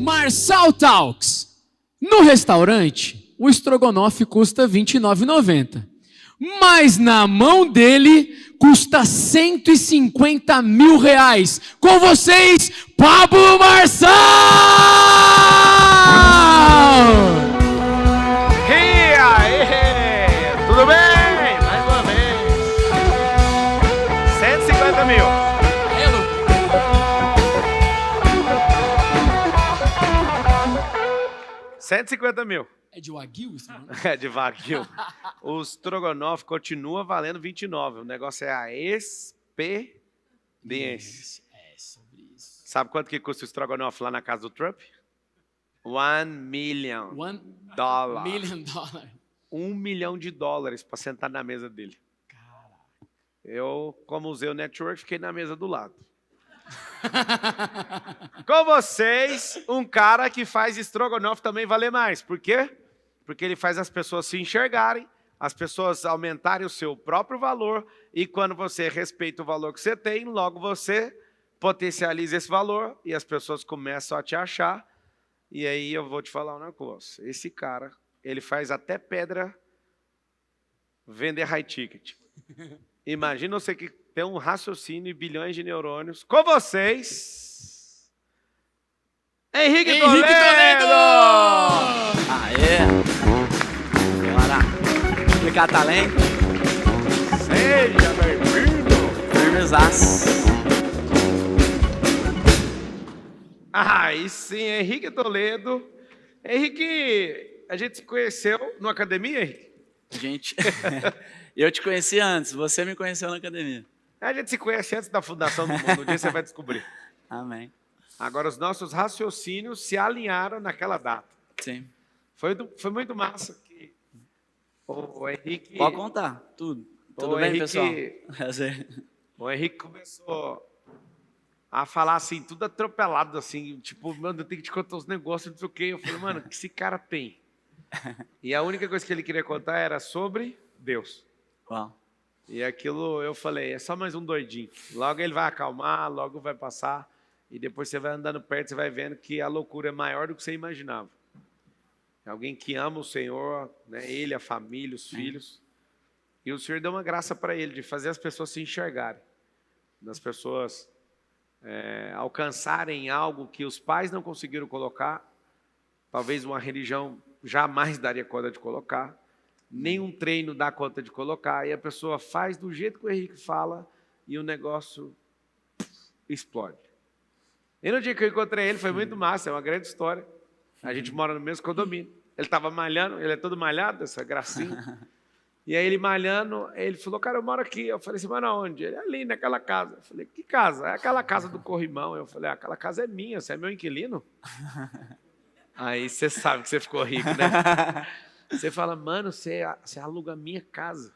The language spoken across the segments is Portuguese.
Marçal Talks. No restaurante, o estrogonofe custa R$ 29,90. Mas na mão dele custa 150 mil reais. Com vocês, Pablo Marçal! E aí? Tudo bem? Mais uma vez. 150 mil. É, Lu? 150 mil. É de Wagyu isso, não? É de Wagyu. O estrogonofe continua valendo 29. O negócio é a experiência. É sobre isso. Sabe quanto que custa o estrogonofe lá na casa do Trump? $1 million. $1 million. $1 milhão para sentar na mesa dele. Eu, como usei o network, fiquei na mesa do lado. Com vocês, um cara que faz estrogonofe também vale mais. Por quê? Porque ele faz as pessoas se enxergarem, as pessoas aumentarem o seu próprio valor, e quando você respeita o valor que você tem, logo você potencializa esse valor e as pessoas começam a te achar. E aí eu vou te falar um negócio. Esse cara, ele faz até pedra vender high ticket. Imagina você que tem um raciocínio e bilhões de neurônios. Com vocês, Henrique Toledo! Aê! Bora explicar talento. Seja bem-vindo! Firmezaço. Aí sim, Henrique Toledo. Henrique, a gente se conheceu na academia, Henrique? Gente, eu te conheci antes, você me conheceu na academia. A gente se conhece antes da fundação do mundo, um dia você vai descobrir. Amém. Agora, os nossos raciocínios se alinharam naquela data. Sim. Foi muito massa que o Henrique... Pode contar, tudo. Tudo bem, pessoal? O Henrique começou a falar assim, tudo atropelado, assim, tipo, mano, eu tenho que te contar os negócios, não sei o quê. Eu falei, mano, o que esse cara tem? E a única coisa que ele queria contar era sobre Deus. Uau. E aquilo eu falei, é só mais um doidinho. Logo ele vai acalmar, logo vai passar. E depois você vai andando perto, você vai vendo que a loucura é maior do que você imaginava. É alguém que ama o Senhor, né? Ele, a família, os filhos. E o Senhor deu uma graça para ele, de fazer as pessoas se enxergarem. Das pessoas alcançarem algo que os pais não conseguiram colocar. Talvez uma religião jamais daria conta de colocar. Nenhum treino dá conta de colocar. E a pessoa faz do jeito que o Henrique fala e o negócio explode. E no dia que eu encontrei ele, foi muito massa, é uma grande história. A gente mora no mesmo condomínio. Ele estava malhando, ele é todo malhado, essa gracinha. E aí ele malhando, ele falou, cara, eu moro aqui. Eu falei, você mora onde? Ele, ali, naquela casa. Eu falei, que casa? É aquela casa do Corrimão. Eu falei, aquela casa é minha, você é meu inquilino? Aí você sabe que você ficou rico, né? Você fala, mano, você aluga a minha casa.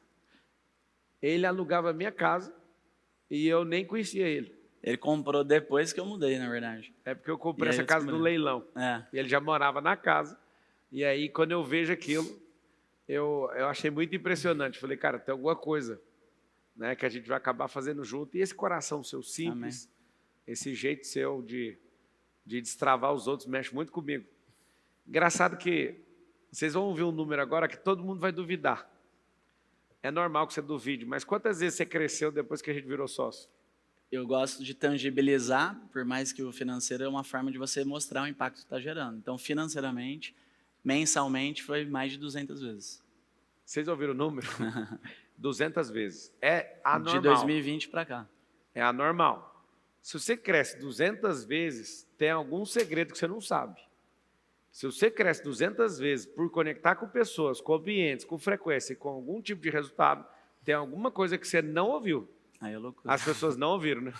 Ele alugava a minha casa e eu nem conhecia ele. Ele comprou depois que eu mudei, na verdade. É porque eu comprei essa casa no leilão. E ele já morava na casa. E aí, quando eu vejo aquilo, eu achei muito impressionante. Falei, cara, tem alguma coisa, né, que a gente vai acabar fazendo junto. E esse coração seu simples, esse jeito seu de destravar os outros, mexe muito comigo. Engraçado que vocês vão ouvir um número agora que todo mundo vai duvidar. É normal que você duvide, mas quantas vezes você cresceu depois que a gente virou sócio? Eu gosto de tangibilizar, por mais que o financeiro é uma forma de você mostrar o impacto que está gerando. Então, financeiramente, mensalmente, foi mais de 200 vezes. Vocês ouviram o número? 200 vezes. É anormal. De 2020 para cá. É anormal. Se você cresce 200 vezes, tem algum segredo que você não sabe. Se você cresce 200 vezes por conectar com pessoas, com ambientes, com frequência e com algum tipo de resultado, tem alguma coisa que você não ouviu. Aí é loucura. As pessoas não ouviram, né?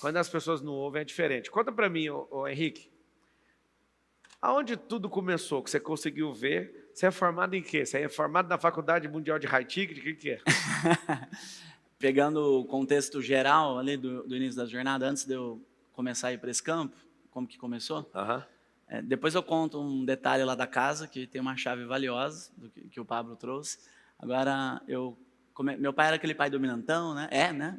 Quando as pessoas não ouvem, é diferente. Conta para mim, ô Henrique, aonde tudo começou, que você conseguiu ver? Você é formado em quê? Você é formado na Faculdade Mundial de High Ticket? O que é? Pegando o contexto geral ali do início da jornada, antes de eu começar a ir para esse campo, como que começou? Depois eu conto um detalhe lá da casa, que tem uma chave valiosa, que o Pablo trouxe. Agora, meu pai era aquele pai dominantão, né?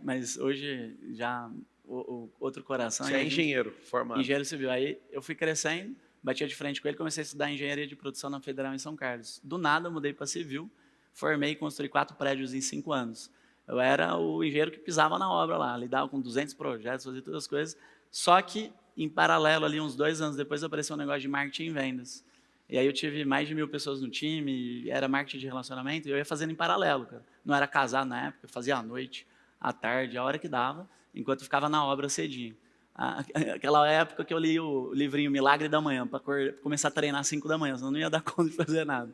Mas hoje já o outro coração. Você é engenheiro formado. Engenheiro civil. Aí eu fui crescendo, batia de frente com ele, comecei a estudar engenharia de produção na Federal em São Carlos. Do nada, eu mudei para civil, formei e construí 4 prédios em 5 anos. Eu era o engenheiro que pisava na obra lá, lidava com 200 projetos, fazia todas as coisas. Só que, em paralelo, ali uns 2 anos depois, apareceu um negócio de marketing e vendas. E aí eu tive mais de 1.000 pessoas no time, era marketing de relacionamento, e eu ia fazendo em paralelo, cara. Não era casado na época, eu fazia à noite, à tarde, a hora que dava, enquanto eu ficava na obra cedinho. Aquela época que eu li o livrinho Milagre da Manhã, para começar a treinar às 5 da manhã, senão não ia dar conta de fazer nada.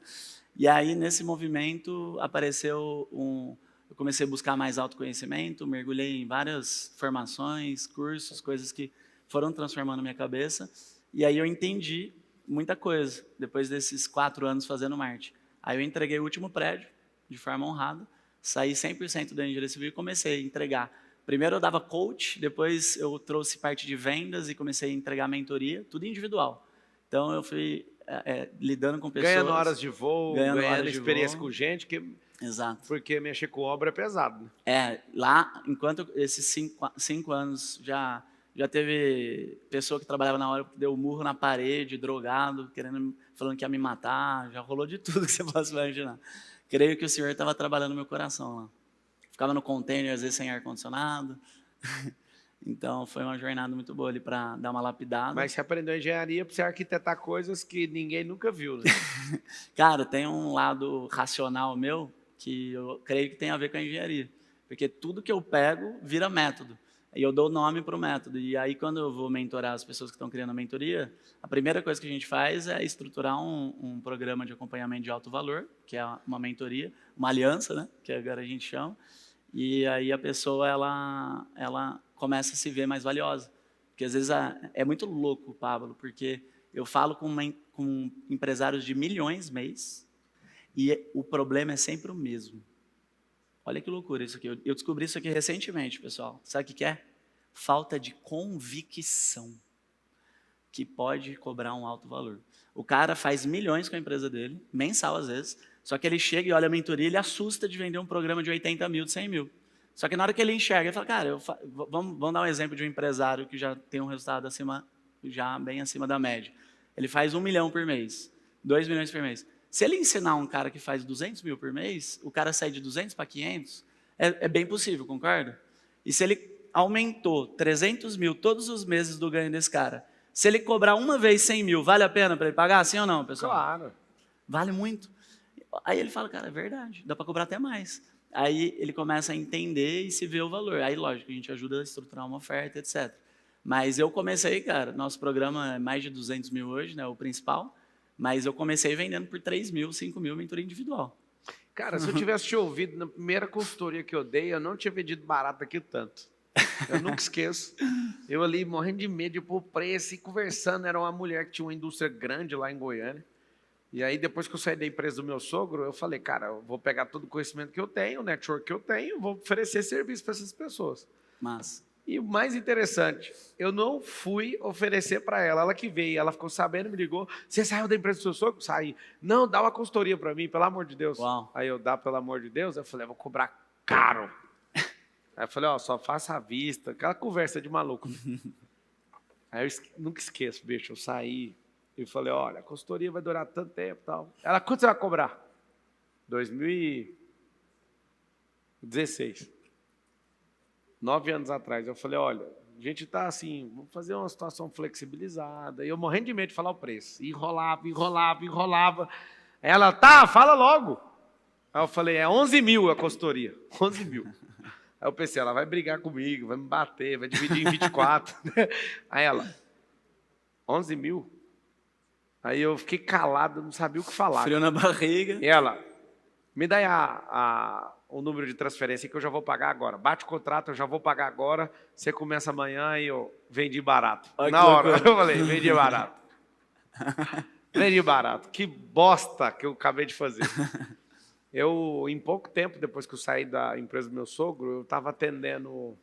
E aí, nesse movimento, eu comecei a buscar mais autoconhecimento, mergulhei em várias formações, cursos, coisas que foram transformando a minha cabeça, e aí eu entendi muita coisa, depois desses 4 anos fazendo marketing. Aí eu entreguei o último prédio, de forma honrada, saí 100% da engenharia civil e comecei a entregar. Primeiro eu dava coach, depois eu trouxe parte de vendas e comecei a entregar mentoria, tudo individual. Então eu fui lidando com pessoas. Ganhando horas de voo, ganhando experiência com gente, Exato. Porque mexer com obra é pesado. Né? Lá, enquanto esses 5 anos já teve pessoa que trabalhava na hora que deu murro na parede, drogado, falando que ia me matar, já rolou de tudo que você possa imaginar. Creio que o Senhor estava trabalhando no meu coração lá. Ficava no container, às vezes sem ar-condicionado. Então, foi uma jornada muito boa ali para dar uma lapidada. Mas você aprendeu engenharia para você arquitetar coisas que ninguém nunca viu, né? Cara, tem um lado racional meu que eu creio que tem a ver com a engenharia. Porque tudo que eu pego vira método. E eu dou nome para o método. E aí, quando eu vou mentorar as pessoas que estão criando a mentoria, a primeira coisa que a gente faz é estruturar um programa de acompanhamento de alto valor, que é uma mentoria, uma aliança, né? Que agora a gente chama. E aí a pessoa ela começa a se ver mais valiosa. Porque às vezes é muito louco, Pablo, porque eu falo com empresários de milhões mês e o problema é sempre o mesmo. Olha que loucura isso aqui. Eu descobri isso aqui recentemente, pessoal. Sabe o que é? Falta de convicção que pode cobrar um alto valor. O cara faz milhões com a empresa dele, mensal às vezes, só que ele chega e olha a mentoria e ele assusta de vender um programa de 80 mil, de 100 mil. Só que na hora que ele enxerga, ele fala, cara, vamos dar um exemplo de um empresário que já tem um resultado já bem acima da média. Ele faz 1 milhão por mês, 2 milhões por mês. Se ele ensinar um cara que faz 200 mil por mês, o cara sai de 200 para 500, é bem possível, concorda? E se ele aumentou 300 mil todos os meses do ganho desse cara, se ele cobrar uma vez 100 mil, vale a pena para ele pagar, sim ou não, pessoal? Claro. Vale muito. Aí ele fala, cara, é verdade, dá para cobrar até mais. Aí ele começa a entender e se vê o valor. Aí, lógico, a gente ajuda a estruturar uma oferta, etc. Mas eu comecei, cara, nosso programa é mais de 200 mil hoje, né, o principal, mas eu comecei vendendo por 3 mil, 5 mil, mentoria individual. Cara, se eu tivesse te ouvido na primeira consultoria que eu dei, eu não tinha vendido barato aqui tanto. Eu nunca esqueço. Eu ali morrendo de medo de pôr preço e conversando. Era uma mulher que tinha uma indústria grande lá em Goiânia. E aí, depois que eu saí da empresa do meu sogro, eu falei, cara, eu vou pegar todo o conhecimento que eu tenho, o network que eu tenho, vou oferecer serviço para essas pessoas. Mas... E o mais interessante, eu não fui oferecer para ela, ela que veio, ela ficou sabendo, me ligou, você saiu da empresa do seu sogro? Saí. Não, dá uma consultoria para mim, pelo amor de Deus. Uau. Aí eu, dá pelo amor de Deus? Eu falei, eu vou cobrar caro. Aí eu falei, ó, só faça à vista, aquela conversa de maluco. Aí eu nunca esqueço, bicho, eu saí e falei, olha, a consultoria vai durar tanto tempo e tal. Ela, quanto você vai cobrar? 2016. 9 anos atrás, eu falei, olha, a gente está assim, vamos fazer uma situação flexibilizada. E eu morrendo de medo de falar o preço. Enrolava. Ela, tá, fala logo. Aí eu falei, é 11 mil a consultoria. 11 mil. Aí eu pensei, ela vai brigar comigo, vai me bater, vai dividir em 24. Aí ela, 11 mil? Aí eu fiquei calado, não sabia o que falar. Frio na barriga. E ela, me dá o número de transferência que eu já vou pagar agora. Bate o contrato, eu já vou pagar agora. Você começa amanhã e eu vendi barato. Olha na hora, eu falei, vendi barato. Vendi barato. Que bosta que eu acabei de fazer. Eu, em pouco tempo, depois que eu saí da empresa do meu sogro, eu estava atendendo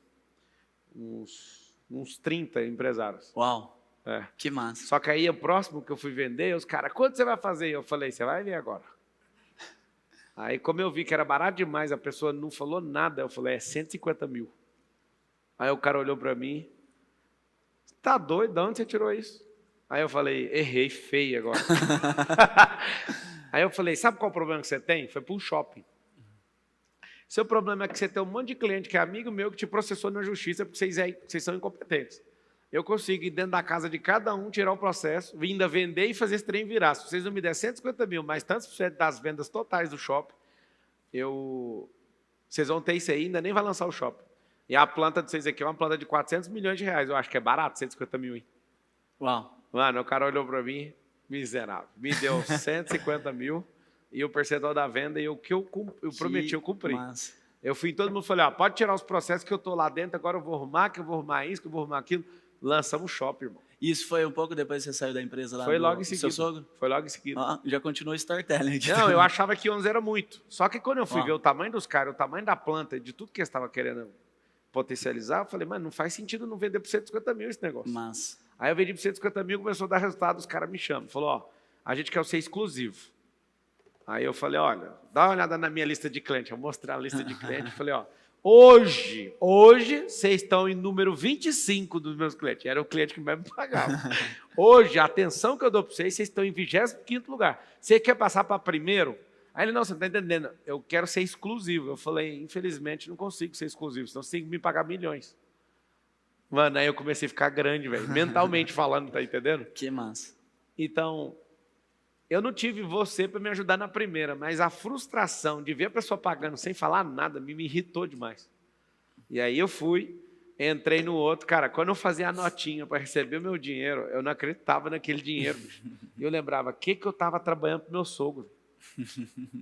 uns 30 empresários. Uau, É. que massa. Só que aí, o próximo que eu fui vender, os caras, quanto você vai fazer? Eu falei, você vai ver agora. Aí, como eu vi que era barato demais, a pessoa não falou nada, eu falei, é 150 mil. Aí o cara olhou para mim, tá doido? De onde você tirou isso? Aí eu falei, errei feio agora. Aí eu falei, sabe qual é o problema que você tem? Foi para um shopping. Seu problema é que você tem um monte de cliente que é amigo meu que te processou na justiça porque vocês são incompetentes. Eu consigo ir dentro da casa de cada um, tirar o processo, ainda vender e fazer esse trem virar. Se vocês não me der 150 mil, mais tantos por cento das vendas totais do shopping, vocês vão ter isso aí, ainda nem vai lançar o shopping. E a planta de vocês aqui é uma planta de 400 milhões de reais. Eu acho que é barato, 150 mil. Hein? Uau. Mano, o cara olhou para mim, miserável. Me deu 150 mil e o percentual da venda e o que eu prometi, eu cumpri. Massa. Eu fui em todo mundo e falei, pode tirar os processos que eu estou lá dentro, agora eu vou arrumar, que eu vou arrumar isso, que eu vou arrumar aquilo. Lançamos o shopping, irmão. Isso foi um pouco depois que você saiu da empresa lá? Foi logo em seguida. Seu sogro? Foi logo em seguida. Já continuou o storytelling aqui. Não, eu achava que 11 era muito. Só que quando eu fui ver o tamanho dos caras, o tamanho da planta, de tudo que eles estavam querendo potencializar, eu falei, mano, não faz sentido não vender por 150 mil esse negócio. Mas... Aí eu vendi por 150 mil, começou a dar resultado, os caras me chamam. Falou, a gente quer ser exclusivo. Aí eu falei, olha, dá uma olhada na minha lista de clientes. Eu mostrei a lista de clientes, falei, hoje, vocês estão em número 25 dos meus clientes. Era o cliente que mais me pagava. Hoje, a atenção que eu dou para vocês estão em 25º lugar. Você quer passar para primeiro? Aí ele, não, você não está entendendo. Eu quero ser exclusivo. Eu falei, infelizmente, não consigo ser exclusivo, senão você tem que me pagar milhões. Mano, aí eu comecei a ficar grande, velho. Mentalmente falando, tá entendendo? Que massa. Então, eu não tive você para me ajudar na primeira, mas a frustração de ver a pessoa pagando sem falar nada me irritou demais. E aí eu fui, entrei no outro. Cara, quando eu fazia a notinha para receber o meu dinheiro, eu não acreditava naquele dinheiro. E eu lembrava, o que eu estava trabalhando para o meu sogro?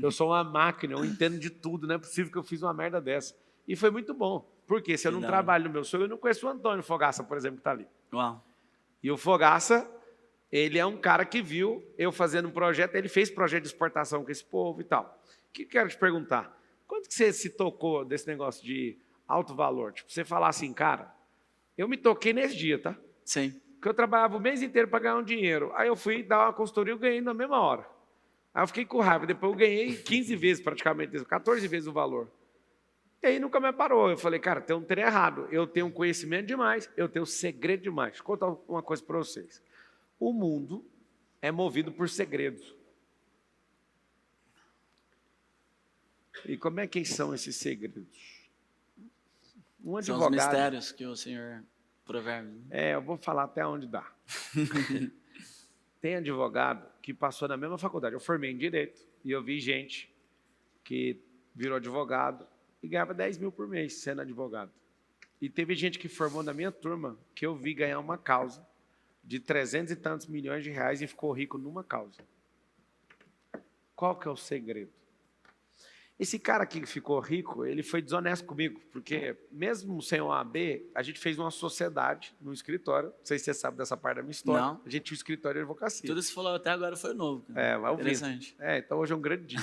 Eu sou uma máquina, eu entendo de tudo, não é possível que eu fiz uma merda dessa. E foi muito bom. Porque se eu não trabalho no meu sogro, eu não conheço o Antônio Fogaça, por exemplo, que está ali. Uau. E o Fogaça, ele é um cara que viu eu fazendo um projeto, ele fez projeto de exportação com esse povo e tal. O que eu quero te perguntar? Quando que você se tocou desse negócio de alto valor? Tipo, você falar assim, cara, eu me toquei nesse dia, tá? Sim. Porque eu trabalhava o mês inteiro para ganhar um dinheiro. Aí eu fui dar uma consultoria e eu ganhei na mesma hora. Aí eu fiquei com raiva. Depois eu ganhei 15 vezes praticamente, 14 vezes o valor. E aí nunca me parou. Eu falei, cara, tem um trem errado. Eu tenho conhecimento demais, eu tenho segredo demais. Vou contar uma coisa para vocês. O mundo é movido por segredos. E como é que são esses segredos? Um advogado... São os mistérios que o senhor provérbio. Eu vou falar até onde dá. Tem advogado que passou na mesma faculdade. Eu formei em Direito e eu vi gente que virou advogado e ganhava 10 mil por mês sendo advogado. E teve gente que formou na minha turma que eu vi ganhar uma causa de 300 e tantos milhões de reais e ficou rico numa causa. Qual que é o segredo? Esse cara aqui que ficou rico, ele foi desonesto comigo, porque mesmo sem o AB, a gente fez uma sociedade no escritório. Não sei se você sabe dessa parte da minha história. Não. A gente tinha um escritório de advocacia. Tudo isso que você falou até agora foi novo. Vai ouvir. Interessante. Então hoje é um grande dia.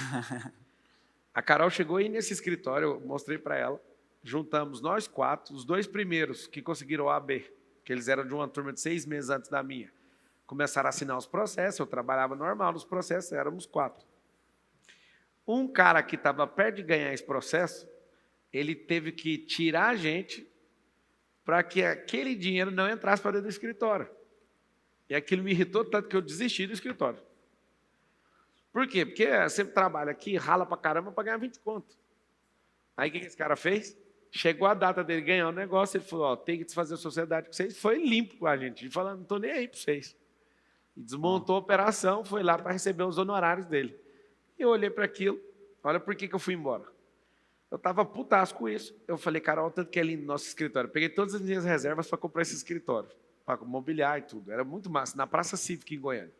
A Carol chegou aí nesse escritório, eu mostrei para ela, juntamos nós 4, os 2 primeiros que conseguiram o AB, que eles eram de uma turma de 6 meses antes da minha. Começaram a assinar os processos, eu trabalhava normal nos processos, éramos 4. Um cara que estava perto de ganhar esse processo, ele teve que tirar a gente para que aquele dinheiro não entrasse para dentro do escritório. E aquilo me irritou tanto que eu desisti do escritório. Por quê? Porque você trabalha aqui, rala pra caramba para ganhar 20 conto. Aí o que esse cara fez? Chegou a data dele ganhar o negócio, ele falou, tem que desfazer a sociedade com vocês. Foi limpo com a gente, ele falou, não estou nem aí para vocês. E desmontou a operação, foi lá para receber os honorários dele. Eu olhei para aquilo, olha por que eu fui embora. Eu estava putaço com isso. Eu falei, Carol, tanto que é lindo nosso escritório. Peguei todas as minhas reservas para comprar esse escritório, para mobiliar e tudo. Era muito massa, na Praça Cívica em Goiânia.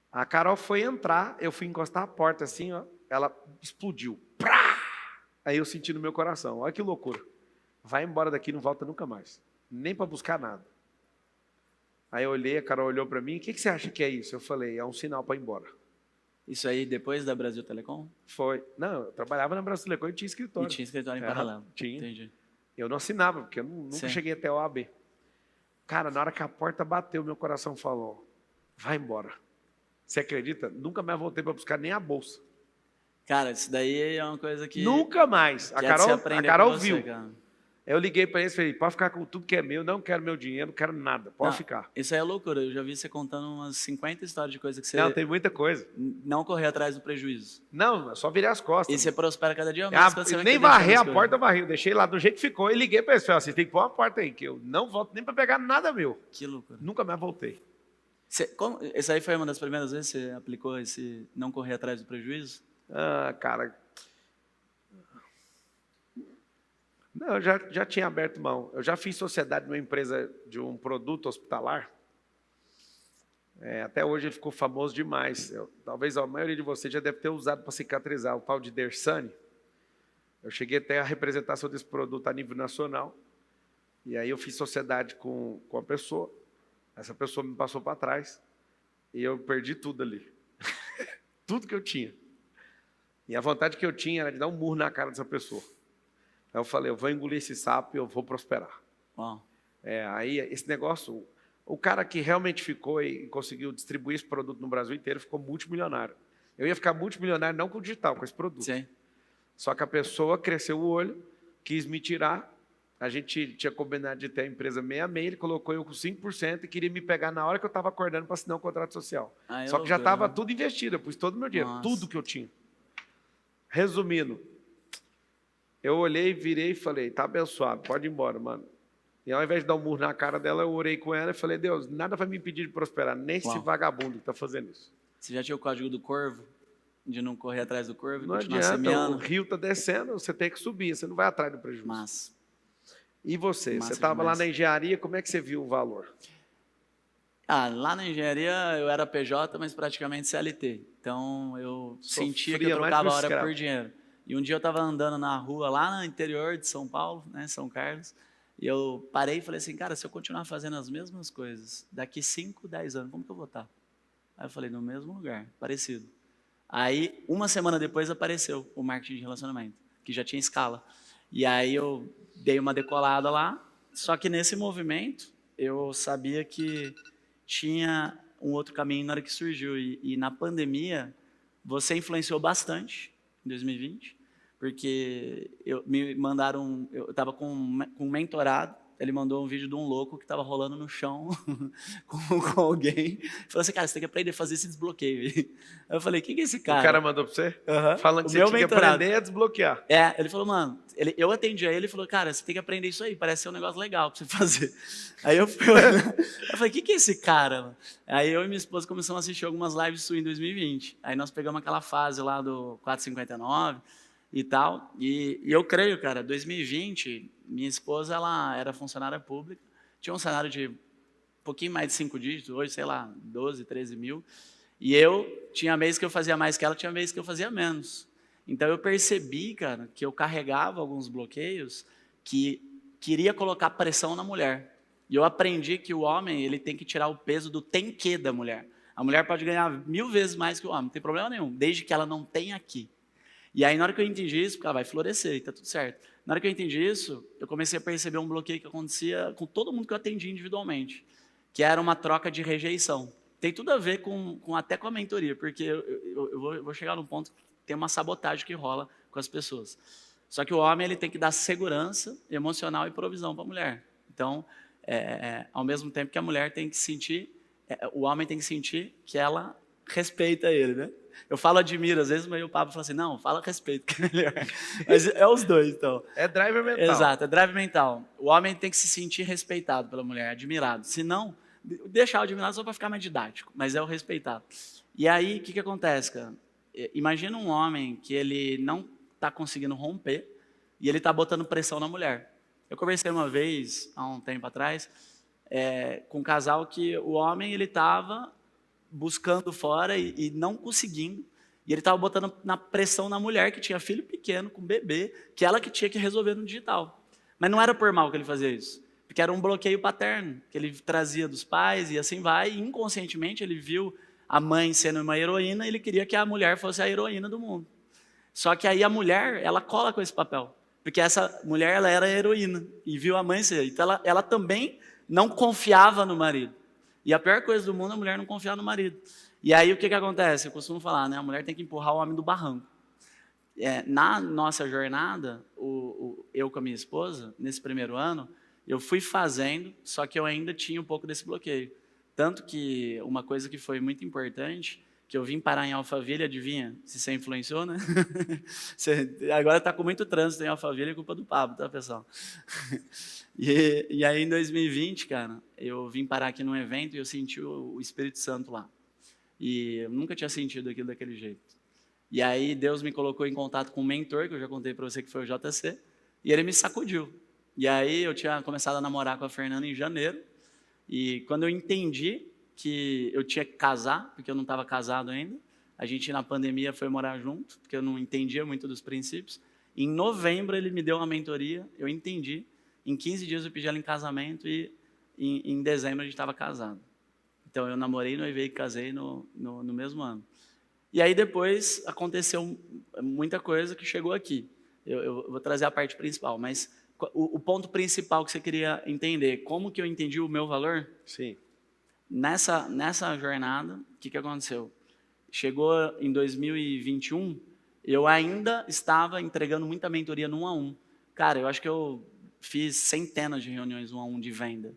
A Carol foi entrar, eu fui encostar a porta assim, ela explodiu. Prá! Aí eu senti no meu coração, olha que loucura. Vai embora daqui, não volta nunca mais. Nem para buscar nada. Aí eu olhei, a Carol olhou para mim, o que você acha que é isso? Eu falei, é um sinal para ir embora. Isso aí depois da Brasil Telecom? Foi. Não, eu trabalhava na Brasil Telecom e tinha escritório. E tinha escritório em paralelo. Tinha. Entendi. Eu não assinava, porque eu nunca cheguei até o AB. Cara, na hora que a porta bateu, meu coração falou, vai embora. Você acredita? Nunca mais voltei para buscar nem a bolsa. Cara, isso daí é uma coisa que... Nunca mais. A Carol viu. Cara. Eu liguei para eles e falei, pode ficar com tudo que é meu, não quero meu dinheiro, não quero nada, pode ficar. Isso aí é loucura, eu já vi você contando umas 50 histórias de coisa que você... Não, tem muita coisa. Não correr atrás do prejuízo. Não, é só virei as costas. E você prospera cada dia mais. Nem varrer a porta, eu varri, eu deixei lá do jeito que ficou e liguei para eles, falei, vocês têm que pôr uma porta aí, que eu não volto nem para pegar nada meu. Que loucura. Nunca mais voltei. Essa aí foi uma das primeiras vezes que você aplicou esse não correr atrás do prejuízo? Ah, cara... Não, eu já tinha aberto mão. Eu já fiz sociedade numa empresa de um produto hospitalar. Até hoje ele ficou famoso demais. Talvez a maioria de vocês já deve ter usado para cicatrizar, o tal de Dersane. Eu cheguei até a representação desse produto a nível nacional. E aí eu fiz sociedade com a pessoa. Essa pessoa me passou para trás. E eu perdi tudo ali. Tudo que eu tinha. E a vontade que eu tinha era de dar um murro na cara dessa pessoa. Aí eu falei, eu vou engolir esse sapo e eu vou prosperar. Aí esse negócio, o cara que realmente ficou e conseguiu distribuir esse produto no Brasil inteiro ficou multimilionário. Eu ia ficar multimilionário não com o digital, com esse produto. Sim. Só que a pessoa cresceu o olho, quis me tirar. A gente tinha combinado de ter a empresa 66, ele colocou eu com 5% e queria me pegar na hora que eu estava acordando para assinar um contrato social. Só que já estava tudo investido, eu pus todo o meu dinheiro, tudo que eu tinha. Resumindo, eu olhei, virei e falei, tá abençoado, pode ir embora, mano. E ao invés de dar um murro na cara dela, eu orei com ela e falei, Deus, nada vai me impedir de prosperar, nem esse vagabundo que está fazendo isso. Você já tinha o código do corvo? De não correr atrás do corvo e não continuar adianta, semeando? O rio está descendo, você tem que subir, você não vai atrás do prejuízo. E você? Você estava lá na engenharia, como é que você viu o valor? Lá na engenharia eu era PJ, mas praticamente CLT. Então eu sentia que eu trocava a hora por dinheiro. E um dia eu estava andando na rua, lá no interior de São Paulo, né, São Carlos, e eu parei e falei assim, cara, se eu continuar fazendo as mesmas coisas, daqui 5, 10 anos, como que eu vou estar? Aí eu falei, no mesmo lugar, parecido. Aí, uma semana depois, apareceu o marketing de relacionamento, que já tinha escala. E aí eu dei uma decolada lá, só que nesse movimento, eu sabia que tinha um outro caminho na hora que surgiu. E na pandemia, você influenciou bastante, em 2020, porque me mandaram, eu estava com um mentorado, ele mandou um vídeo de um louco que estava rolando no chão com alguém, falou assim, cara, você tem que aprender a fazer esse desbloqueio. Aí eu falei, quem que é esse cara? O cara mandou para você? Falando que você tinha que aprender a desbloquear. Ele falou, mano, eu atendi a ele e falou, cara, você tem que aprender isso aí, parece ser um negócio legal para você fazer. Aí eu falei, quem que é esse cara? Mano? Aí eu e minha esposa começamos a assistir algumas lives suas em 2020. Aí nós pegamos aquela fase lá do 459 e tal. E eu creio, cara, 2020, minha esposa, ela era funcionária pública, tinha um salário de um pouquinho mais de 5 dígitos, hoje, sei lá, 12, 13 mil. E eu tinha mês que eu fazia mais que ela, tinha mês que eu fazia menos. Então eu percebi, cara, que eu carregava alguns bloqueios que queria colocar pressão na mulher. E eu aprendi que o homem, ele tem que tirar o peso do tem que da mulher. A mulher pode ganhar 1000 vezes mais que o homem, não tem problema nenhum, desde que ela não tenha aqui. E aí, na hora que eu entendi isso, porque ela vai florescer, está tudo certo. Na hora que eu entendi isso, eu comecei a perceber um bloqueio que acontecia com todo mundo que eu atendi individualmente, que era uma troca de rejeição. Tem tudo a ver até com a mentoria, porque eu vou chegar num ponto que tem uma sabotagem que rola com as pessoas. Só que o homem ele tem que dar segurança emocional e provisão para a mulher. Então, ao mesmo tempo que a mulher tem que sentir, o homem tem que sentir que ela respeita ele, né? Eu falo admiro, às vezes, mas o Pablo fala assim, não, fala respeito, que é melhor. Mas é os dois, então. É drive mental. Exato, é drive mental. O homem tem que se sentir respeitado pela mulher, admirado. Se não, deixar o admirado só para ficar mais didático, mas é o respeitado. E aí, o que acontece, cara? Imagina um homem que ele não está conseguindo romper e ele está botando pressão na mulher. Eu conversei uma vez, há um tempo atrás, com um casal que o homem ele estava buscando fora e não conseguindo. E ele estava botando na pressão na mulher que tinha filho pequeno, com bebê, que ela que tinha que resolver no digital. Mas não era por mal que ele fazia isso, porque era um bloqueio paterno, que ele trazia dos pais e assim vai, e inconscientemente ele viu a mãe sendo uma heroína e ele queria que a mulher fosse a heroína do mundo. Só que aí a mulher, ela cola com esse papel, porque essa mulher ela era a heroína e viu a mãe ser. Então ela também não confiava no marido. E a pior coisa do mundo é a mulher não confiar no marido. E aí o que acontece? Eu costumo falar, né? A mulher tem que empurrar o homem do barranco. Na nossa jornada, eu com a minha esposa, nesse primeiro ano, eu fui fazendo, só que eu ainda tinha um pouco desse bloqueio. Tanto que uma coisa que foi muito importante, que eu vim parar em Alphaville, adivinha? Se você influenciou, né? Agora está com muito trânsito em Alphaville, é culpa do Pablo, tá, pessoal? E aí, em 2020, cara, eu vim parar aqui num evento e eu senti o Espírito Santo lá. E eu nunca tinha sentido aquilo daquele jeito. E aí, Deus me colocou em contato com um mentor, que eu já contei para você que foi o JC, e ele me sacudiu. E aí, eu tinha começado a namorar com a Fernanda em janeiro, e quando eu entendi que eu tinha que casar, porque eu não estava casado ainda, a gente na pandemia foi morar junto, porque eu não entendia muito dos princípios. Em novembro ele me deu uma mentoria, eu entendi. Em 15 dias eu pedi ela em casamento e em dezembro a gente estava casado. Então eu namorei, noivei e casei no mesmo ano. E aí depois aconteceu muita coisa que chegou aqui. Eu vou trazer a parte principal, mas o ponto principal que você queria entender, como que eu entendi o meu valor? Sim. Nessa jornada, o que aconteceu? Chegou em 2021, eu ainda estava entregando muita mentoria no 1 a 1. Cara, eu acho que eu fiz centenas de reuniões 1 a 1 de venda,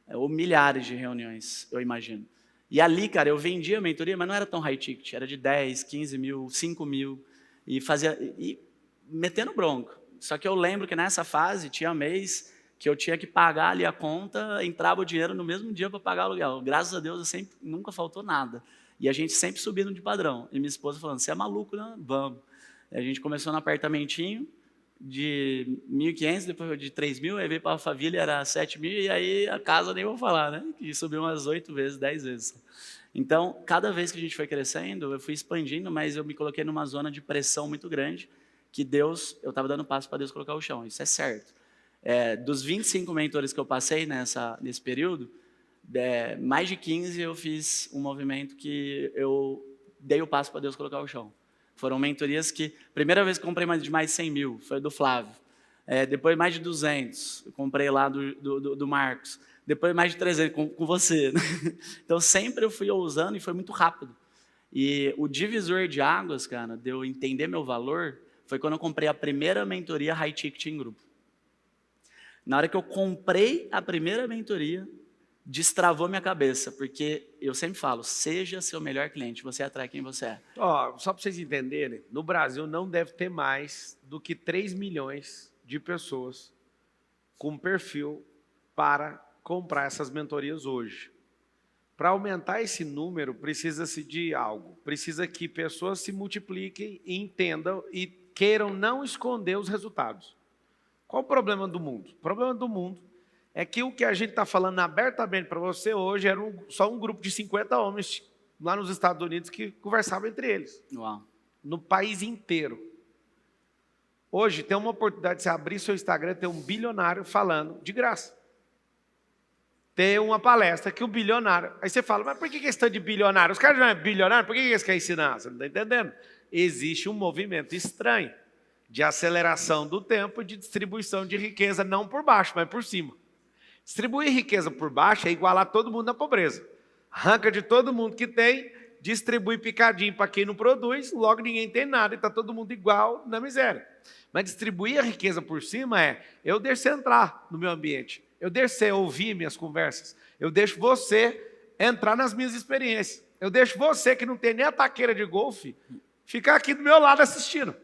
ou milhares de reuniões, eu imagino. E ali, cara, eu vendia mentoria, mas não era tão high ticket, era de 10, 15 mil, 5 mil, e metendo bronca. Só que eu lembro que nessa fase tinha mês que eu tinha que pagar ali a conta, entrava o dinheiro no mesmo dia para pagar o aluguel. Graças a Deus, nunca faltou nada. E a gente sempre subindo de padrão. E minha esposa falando, você é maluco, né? Vamos. E a gente começou no apartamentinho de 1.500, depois de 3.000, aí veio para a Alphaville, era 7.000, e aí a casa nem vou falar, né? Que subiu umas 8 vezes, 10 vezes. Então, cada vez que a gente foi crescendo, eu fui expandindo, mas eu me coloquei numa zona de pressão muito grande, que eu estava dando passo para Deus colocar o chão. Isso é certo. Dos 25 mentores que eu passei nesse período, mais de 15 eu fiz um movimento que eu dei o passo para Deus colocar o chão. Foram mentorias que, primeira vez que comprei mais de 100 mil, foi do Flávio. Depois mais de 200, eu comprei lá do Marcos. Depois mais de 300, com você. Então sempre eu fui ousando e foi muito rápido. E o divisor de águas, cara, de eu entender meu valor, foi quando eu comprei a primeira mentoria high ticket em grupo. Na hora que eu comprei a primeira mentoria, destravou minha cabeça, porque eu sempre falo, seja seu melhor cliente, você atrai quem você é. Só para vocês entenderem, no Brasil não deve ter mais do que 3 milhões de pessoas com perfil para comprar essas mentorias hoje. Para aumentar esse número, precisa-se de algo. Precisa que pessoas se multipliquem e entendam e queiram não esconder os resultados. Qual o problema do mundo? O problema do mundo é que o que a gente está falando abertamente para você hoje era só um grupo de 50 homens lá nos Estados Unidos que conversavam entre eles. Uau. No país inteiro. Hoje tem uma oportunidade de você abrir seu Instagram e ter um bilionário falando de graça. Tem uma palestra que o bilionário... Aí você fala, mas por que esse tanto de bilionário? Os caras não é bilionário, por que eles querem ensinar? Você não está entendendo? Existe um movimento estranho de aceleração do tempo e de distribuição de riqueza, não por baixo, mas por cima. Distribuir riqueza por baixo é igualar todo mundo na pobreza. Arranca de todo mundo que tem, distribui picadinho para quem não produz, logo ninguém tem nada e está todo mundo igual na miséria. Mas distribuir a riqueza por cima eu deixo você entrar no meu ambiente, eu deixo você ouvir minhas conversas, eu deixo você entrar nas minhas experiências, eu deixo você que não tem nem a taqueira de golfe, ficar aqui do meu lado assistindo.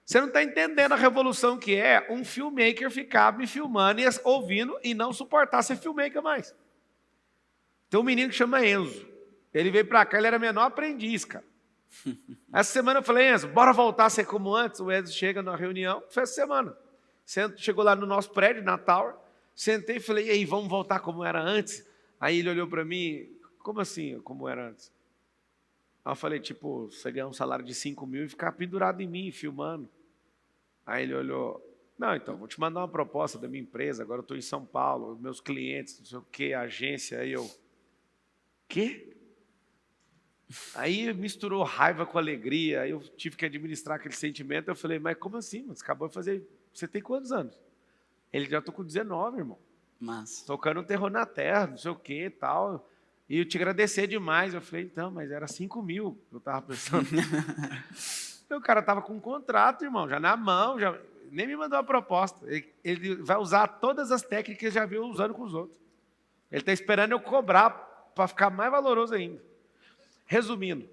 Você não está entendendo a revolução que é um filmmaker ficar me filmando e ouvindo e não suportar ser filmmaker mais. Tem um menino que chama Enzo. Ele veio para cá, ele era menor aprendiz, cara. Essa semana eu falei, Enzo, bora voltar a ser como antes? O Enzo chega na reunião, foi essa semana. Chegou lá no nosso prédio, na Tower, sentei e falei, e aí, vamos voltar como era antes? Aí ele olhou para mim, como assim, como era antes? Aí eu falei, tipo, você ganhar um salário de 5 mil e ficar pendurado em mim, filmando. Aí ele olhou, não, então, vou te mandar uma proposta da minha empresa, agora eu estou em São Paulo, meus clientes, não sei o quê, agência, aí eu, quê? Aí misturou raiva com alegria, aí eu tive que administrar aquele sentimento, eu falei, mas como assim, mano? Você acabou de fazer, você tem quantos anos? Ele, já estou com 19, irmão. Mas... tocando terror na terra, não sei o quê e tal. E eu te agradecer demais. Eu falei, então, mas era 5 mil, eu estava pensando. E o cara tava com um contrato, irmão, já na mão, já nem me mandou a proposta. Ele vai usar todas as técnicas que ele já viu usando com os outros. Ele está esperando eu cobrar para ficar mais valoroso ainda. Resumindo,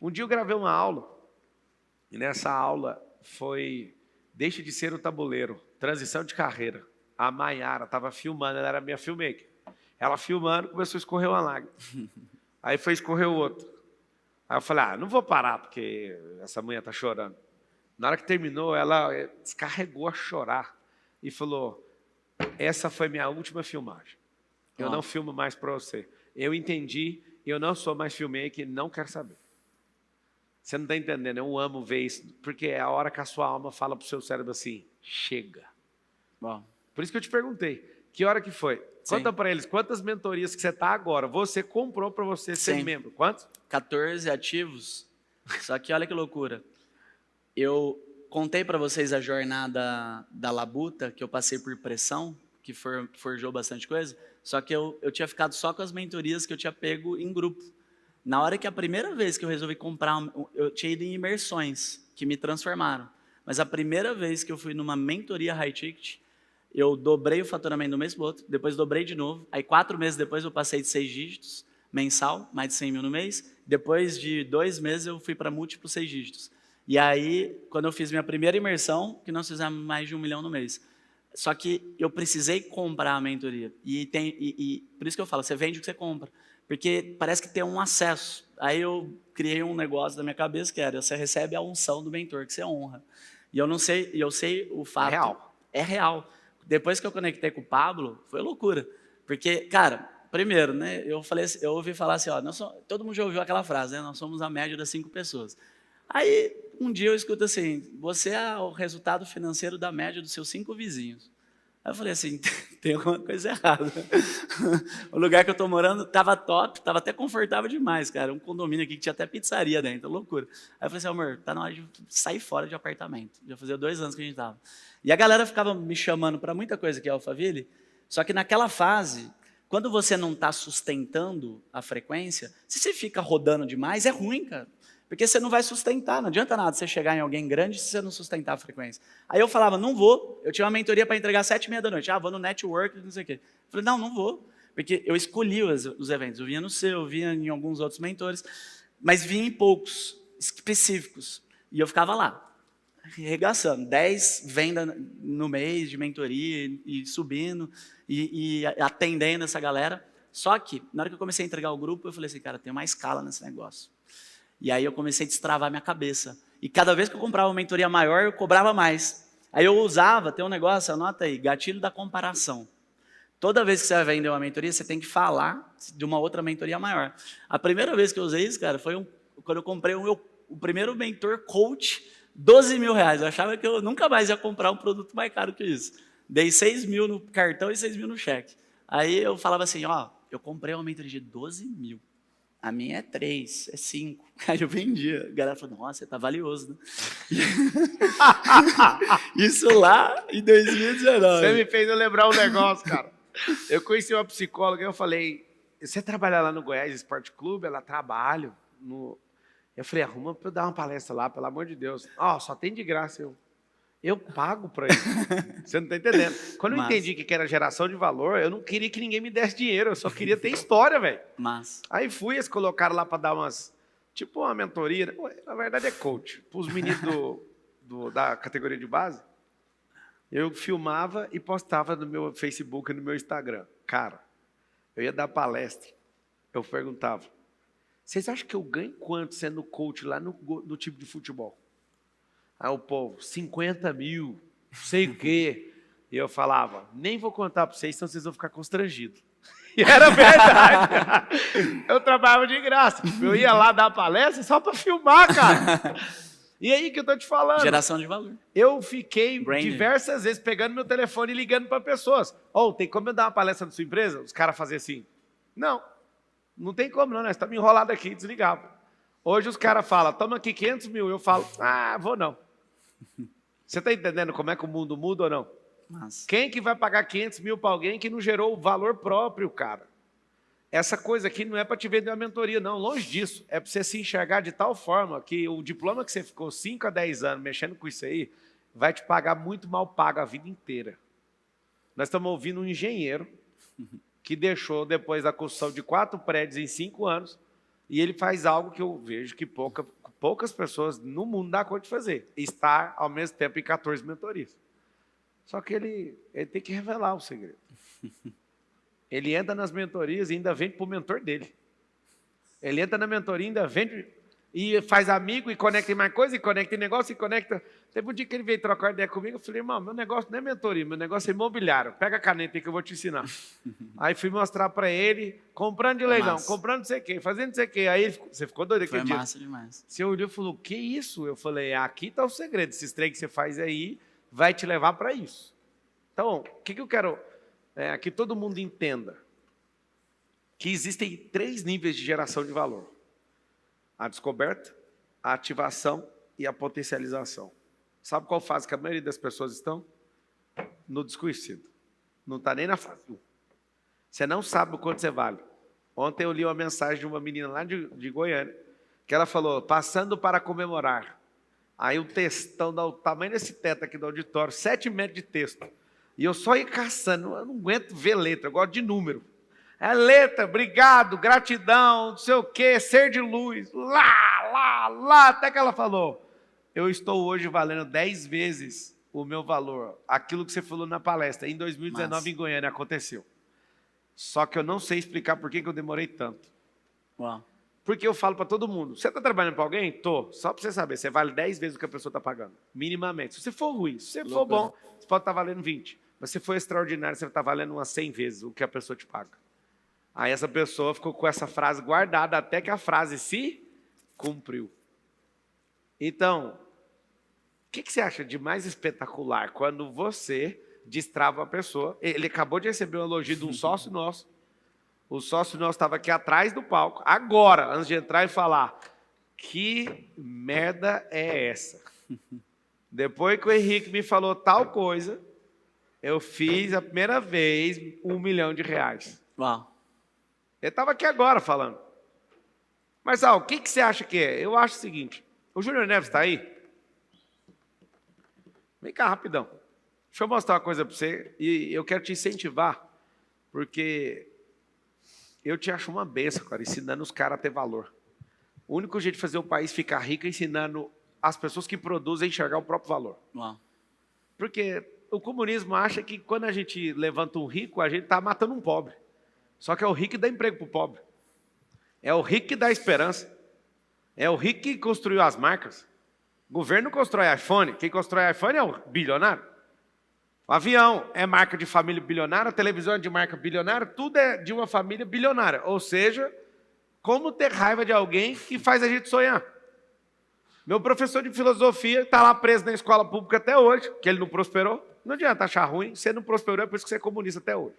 um dia eu gravei uma aula, e nessa aula foi Deixe de Ser o Tabuleiro, transição de carreira. A Maiara estava filmando, ela era minha filmmaker. Ela filmando, começou a escorrer uma lágrima. Aí foi escorrer o outro. Aí eu falei, não vou parar, porque essa mulher está chorando. Na hora que terminou, ela descarregou a chorar e falou, essa foi minha última filmagem. Eu não filmo mais para você. Eu entendi, eu não sou mais filmmaker, não quero saber. Você não está entendendo, eu amo ver isso, porque é a hora que a sua alma fala para o seu cérebro assim, chega. Bom. Por isso que eu te perguntei, que hora que foi? Conta para eles, quantas mentorias que você está agora? Você comprou para você ser membro, quantos? 14 ativos, só que olha que loucura. Eu contei para vocês a jornada da Labuta, que eu passei por pressão, que forjou bastante coisa, só que eu tinha ficado só com as mentorias que eu tinha pego em grupo. Na hora que a primeira vez que eu resolvi comprar, eu tinha ido em imersões, que me transformaram. Mas a primeira vez que eu fui numa mentoria high ticket, eu dobrei o faturamento do mês para o outro, depois dobrei de novo, aí 4 meses depois eu passei de 6 dígitos, mensal, mais de 100 mil no mês, depois de 2 meses eu fui para múltiplos 6 dígitos. E aí, quando eu fiz minha primeira imersão, que nós fizemos mais de 1 milhão no mês. Só que eu precisei comprar a mentoria. E por isso que eu falo, você vende o que você compra. Porque parece que tem um acesso. Aí eu criei um negócio na minha cabeça que era, você recebe a unção do mentor, que você honra. E eu sei o fato. É real. É real. Depois que eu conectei com o Pablo, foi loucura. Porque, cara, primeiro, né, eu ouvi falar assim, todo mundo já ouviu aquela frase, né, nós somos a média das 5 pessoas. Aí, um dia eu escuto assim, você é o resultado financeiro da média dos seus 5 vizinhos. Aí eu falei assim, tem alguma coisa errada. O lugar que eu estou morando estava top, estava até confortável demais, cara. Um condomínio aqui que tinha até pizzaria dentro, loucura. Aí eu falei assim, amor, tá na hora de sair fora de apartamento. Já fazia 2 anos que a gente estava. E a galera ficava me chamando para muita coisa aqui em Alphaville, só que naquela fase, quando você não está sustentando a frequência, se você fica rodando demais, é ruim, cara. Porque você não vai sustentar, não adianta nada você chegar em alguém grande se você não sustentar a frequência. Aí eu falava, não vou, eu tinha uma mentoria para entregar 7h30 da noite, vou no network, não sei o quê. Eu falei, não vou, porque eu escolhi os eventos, eu vinha no seu, eu vinha em alguns outros mentores, mas vinha em poucos, específicos, e eu ficava lá, arregaçando, 10 vendas no mês de mentoria, e subindo, e atendendo essa galera. Só que, na hora que eu comecei a entregar o grupo, eu falei assim, cara, tem uma escala nesse negócio. E aí eu comecei a destravar minha cabeça. E cada vez que eu comprava uma mentoria maior, eu cobrava mais. Aí eu usava, tem um negócio, anota aí, gatilho da comparação. Toda vez que você vai vender uma mentoria, você tem que falar de uma outra mentoria maior. A primeira vez que eu usei isso, cara, foi quando eu comprei o primeiro mentor coach, 12 mil reais. Eu achava que eu nunca mais ia comprar um produto mais caro que isso. Dei 6 mil no cartão e 6 mil no cheque. Aí eu falava assim, eu comprei uma mentoria de 12 mil. A minha é 3, é 5. Aí eu vendia. A galera falou, nossa, você tá valioso, né? Isso lá em 2019. Você me fez eu lembrar um negócio, cara. Eu conheci uma psicóloga e eu falei, você trabalha lá no Goiás Esporte Clube? Ela trabalha. Eu falei, arruma para eu dar uma palestra lá, pelo amor de Deus. Só tem de graça. Eu pago para isso. Você não está entendendo. Quando eu entendi que era geração de valor, eu não queria que ninguém me desse dinheiro, eu só queria ter história, velho. Aí fui, eles colocaram lá para dar umas, tipo uma mentoria, né? Na verdade é coach, para os meninos da categoria de base. Eu filmava e postava no meu Facebook e no meu Instagram. Cara, eu ia dar palestra, eu perguntava, vocês acham que eu ganho quanto sendo coach lá no time de futebol? Aí o povo, 50 mil, sei o quê. E eu falava, nem vou contar para vocês, senão vocês vão ficar constrangidos. E era verdade. Eu trabalhava de graça. Eu ia lá dar palestra só para filmar, cara. E aí que eu tô te falando. Geração de valor. Eu fiquei diversas vezes pegando meu telefone e ligando para pessoas. Tem como eu dar uma palestra na sua empresa? Os caras faziam assim. Não tem como não, nós estamos enrolados aqui, desligava. Hoje os caras falam, toma aqui 500 mil. Eu falo, vou não. Você está entendendo como é que o mundo muda ou não? Quem que vai pagar 500 mil para alguém que não gerou o valor próprio, cara? essa coisa aqui não é para te vender uma mentoria, não, longe disso. É para você se enxergar de tal forma que o diploma que você ficou 5 a 10 anos mexendo com isso aí, vai te pagar muito mal pago a vida inteira. Nós estamos ouvindo um engenheiro que deixou, depois da construção de 4 prédios em 5 anos, e ele faz algo que eu vejo que poucas pessoas no mundo dão conta de fazer. Estar, ao mesmo tempo, em 14 mentorias. Só que ele tem que revelar o segredo. Ele entra nas mentorias e ainda vende para o mentor dele. Ele entra na mentoria e ainda vende e faz amigo, e conecta em mais coisa, e conecta em negócio, e conecta... Teve um dia que ele veio trocar ideia comigo, eu falei, irmão, meu negócio não é mentoria, meu negócio é imobiliário. Pega a caneta aí que eu vou te ensinar. Aí fui mostrar para ele, comprando de leilão, comprando não sei o quê, fazendo não sei o quê. Aí você ficou doido aquele dia. Foi massa demais. Você olhou e falou, que isso? Eu falei, aqui está o segredo, esses trem que você faz aí vai te levar para isso. Então, o que eu quero que todo mundo entenda? Que existem 3 níveis de geração de valor. A descoberta, a ativação e a potencialização. Sabe qual fase que a maioria das pessoas estão? No desconhecido. Não está nem na fase 1. Você não sabe o quanto você vale. Ontem eu li uma mensagem de uma menina lá de Goiânia, que ela falou, passando para comemorar. Aí o textão dá o tamanho desse teto aqui do auditório, 7 metros de texto. E eu só ia caçando, eu não aguento ver letra, eu gosto de número. É letra, obrigado, gratidão, não sei o quê, ser de luz, lá, até que ela falou, eu estou hoje valendo 10 vezes o meu valor. Aquilo que você falou na palestra, em 2019 Massa. Em Goiânia aconteceu. Só que eu não sei explicar por que eu demorei tanto. Uau. Porque eu falo para todo mundo, você está trabalhando para alguém? Tô. Só para você saber, você vale 10 vezes o que a pessoa está pagando, minimamente. Se você for ruim, se você for bom, você pode estar valendo 20. Mas se for extraordinário, você está valendo umas 100 vezes o que a pessoa te paga. Aí essa pessoa ficou com essa frase guardada até que a frase se cumpriu. Então, o que você acha de mais espetacular quando você destrava a pessoa? Ele acabou de receber um elogio de um sócio nosso. O sócio nosso estava aqui atrás do palco, agora, antes de entrar e falar, que merda é essa? Depois que o Henrique me falou tal coisa, eu fiz a primeira vez R$1 milhão. Uau. Ele estava aqui agora falando. Marçal, o que você acha que é? Eu acho o seguinte, o Júnior Neves está aí? Vem cá, rapidão. Deixa eu mostrar uma coisa para você e eu quero te incentivar, porque eu te acho uma benção, cara, ensinando os caras a ter valor. O único jeito de fazer o país ficar rico é ensinando as pessoas que produzem a enxergar o próprio valor. Uau. Porque o comunismo acha que quando a gente levanta um rico, a gente está matando um pobre. Só que é o rico que dá emprego para o pobre. É o rico que dá esperança. É o rico que construiu as marcas. O governo constrói iPhone. Quem constrói iPhone é o bilionário. O avião é marca de família bilionária, a televisão é de marca bilionária, tudo é de uma família bilionária. Ou seja, como ter raiva de alguém que faz a gente sonhar? Meu professor de filosofia está lá preso na escola pública até hoje, que ele não prosperou. Não adianta achar ruim, você não prosperou, é por isso que você é comunista até hoje.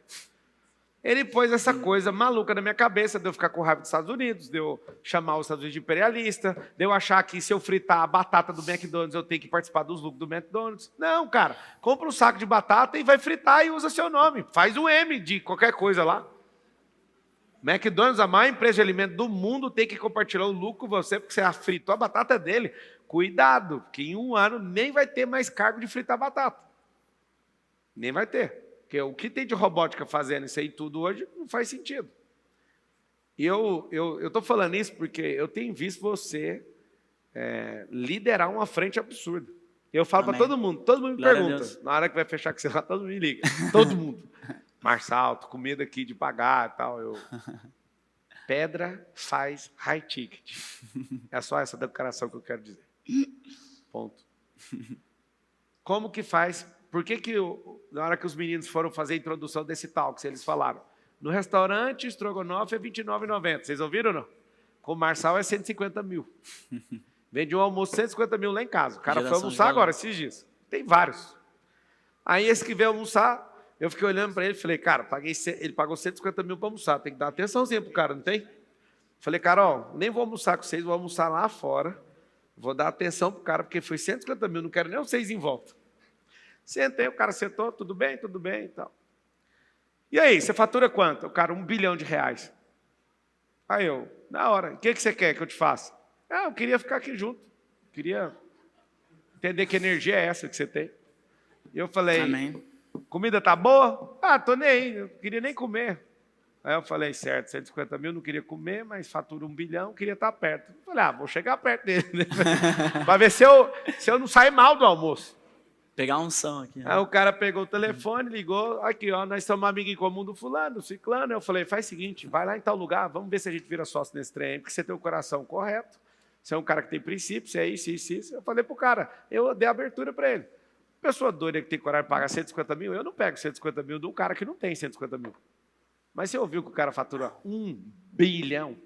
Ele pôs essa coisa maluca na minha cabeça, de eu ficar com raiva dos Estados Unidos, de eu chamar os Estados Unidos de imperialista, de eu achar que se eu fritar a batata do McDonald's, eu tenho que participar dos lucros do McDonald's. Não, cara, compra um saco de batata e vai fritar e usa seu nome. Faz um M de qualquer coisa lá. McDonald's, a maior empresa de alimento do mundo, tem que compartilhar o lucro com você, porque você fritou a batata dele. Cuidado, que em 1 ano nem vai ter mais cargo de fritar batata. Nem vai ter. Porque o que tem de robótica fazendo isso aí tudo hoje não faz sentido. E eu estou falando isso porque eu tenho visto você liderar uma frente absurda. Eu falo para todo mundo me pergunta. Na hora que vai fechar com você lá, todo mundo me liga. Todo mundo. Marçal, tô com medo aqui de pagar e tal. Pedra faz high ticket. É só essa declaração que eu quero dizer. Ponto. Como que faz? Por que na hora que os meninos foram fazer a introdução desse talk, eles falaram, no restaurante, estrogonofe é R$29,90. Vocês ouviram ou não? Com o Marçal é 150 mil. Vende um almoço 150 mil lá em casa. O cara foi almoçar agora, esses dias. Tem vários. Aí esse que veio almoçar, eu fiquei olhando para ele e falei, cara, ele pagou 150 mil para almoçar, tem que dar atençãozinha pro cara, não tem? Falei, Carol, nem vou almoçar com vocês, vou almoçar lá fora, vou dar atenção pro cara, porque foi 150 mil, não quero nem vocês em volta. Sentei, o cara sentou, tudo bem e tal. E aí, você fatura quanto? O cara, R$1 bilhão. Aí eu, na hora, o que você quer que eu te faça? Ah, eu queria ficar aqui junto. Queria entender que energia é essa que você tem. E eu falei, Amém. Comida tá boa? Ah, tô nem aí, eu queria nem comer. Aí eu falei, certo, 150 mil, não queria comer, mas fatura 1 bilhão, queria estar perto. Eu falei, vou chegar perto dele, para ver se eu não sair mal do almoço. Pegar um som aqui. Né? Aí o cara pegou o telefone, ligou, aqui, ó, nós somos amigos em comum do fulano, do ciclano. Eu falei, faz o seguinte, vai lá em tal lugar, vamos ver se a gente vira sócio nesse trem, porque você tem o coração correto, você é um cara que tem princípios, é isso, isso, isso. Eu falei pro cara, eu dei abertura para ele. Pessoa doida que tem coragem de pagar 150 mil, eu não pego 150 mil de um cara que não tem 150 mil. Mas você ouviu que o cara fatura 1 bilhão?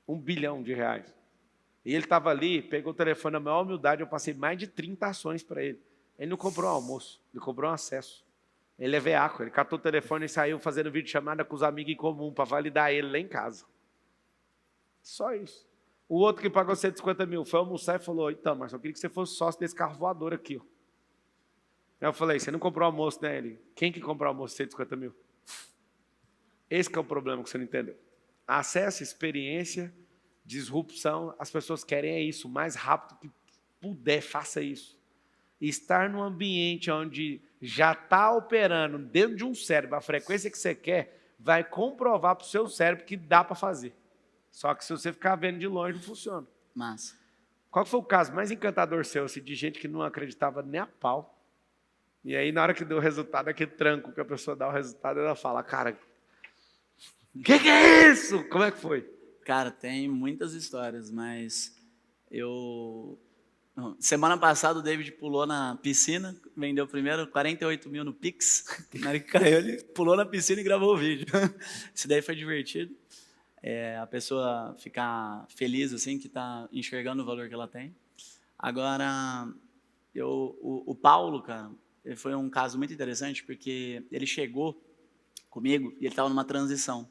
1 bilhão de reais. E ele estava ali, pegou o telefone na maior humildade, eu passei mais de 30 ações para ele. Ele não comprou um almoço, ele comprou um acesso. Ele é veaco, ele catou o telefone e saiu fazendo videochamada com os amigos em comum para validar ele lá em casa. Só isso. O outro que pagou 150 mil foi almoçar e falou, então, mas eu queria que você fosse sócio desse carro voador aqui. Ó. Aí eu falei, você não comprou almoço, né? Ele, quem que comprou almoço de 150 mil? Esse que é o problema que você não entendeu. Acesso, experiência, disrupção, as pessoas querem é isso, o mais rápido que puder, faça isso. Estar num ambiente onde já está operando dentro de um cérebro a frequência que você quer, vai comprovar para o seu cérebro que dá para fazer. Só que se você ficar vendo de longe, não funciona. Massa. Qual foi o caso mais encantador seu, assim, de gente que não acreditava nem a pau? E aí, na hora que deu o resultado, aquele tranco que a pessoa dá o resultado, ela fala, cara, o que é isso? Como é que foi? Cara, tem muitas histórias, mas semana passada o David pulou na piscina, vendeu primeiro 48 mil no Pix, na hora que caiu ele pulou na piscina e gravou o vídeo. Isso daí foi divertido. A pessoa ficar feliz, assim, que está enxergando o valor que ela tem. Agora, o Paulo, cara, ele foi um caso muito interessante, porque ele chegou comigo e ele estava numa transição.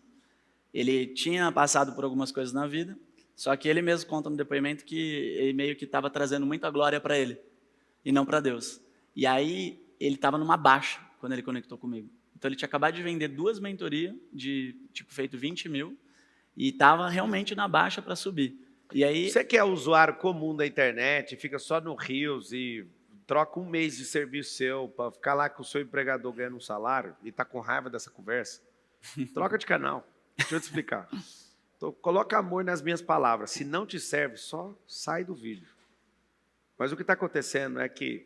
Ele tinha passado por algumas coisas na vida, só que ele mesmo conta no depoimento que ele meio que estava trazendo muita glória para ele, e não para Deus. E aí, ele estava numa baixa, quando ele conectou comigo. Então, ele tinha acabado de vender 2 mentorias, feito 20 mil, e estava realmente na baixa para subir. E aí, você que é usuário comum da internet, fica só no Rios e troca um mês de serviço seu para ficar lá com o seu empregador ganhando um salário e está com raiva dessa conversa, troca de canal. Deixa eu te explicar. Então, coloca amor nas minhas palavras. Se não te serve, só sai do vídeo. Mas o que está acontecendo é que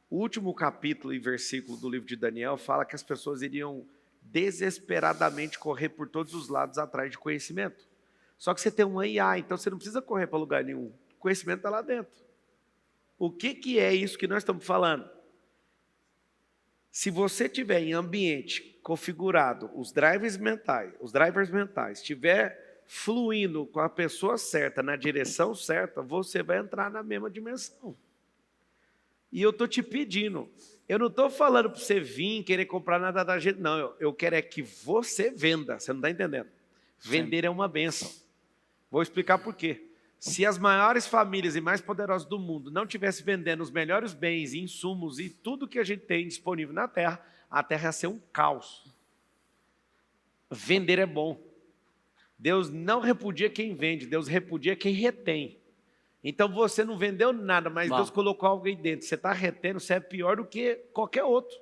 o último capítulo e versículo do livro de Daniel fala que as pessoas iriam desesperadamente correr por todos os lados atrás de conhecimento. Só que você tem um IA, então você não precisa correr para lugar nenhum. O conhecimento está lá dentro. O que é isso que nós estamos falando? Se você tiver em ambiente configurado, os drivers mentais, estiver fluindo com a pessoa certa, na direção certa, você vai entrar na mesma dimensão. E eu estou te pedindo, eu não estou falando para você vir querer comprar nada da gente, não. Eu quero é que você venda, você não está entendendo. Vender é uma bênção. Vou explicar por quê. Se as maiores famílias e mais poderosas do mundo não estivessem vendendo os melhores bens, insumos e tudo que a gente tem disponível na Terra, a Terra ia ser um caos. Vender é bom. Deus não repudia quem vende, Deus repudia quem retém. Então você não vendeu nada, mas Deus colocou algo aí dentro. Você está retendo, você é pior do que qualquer outro.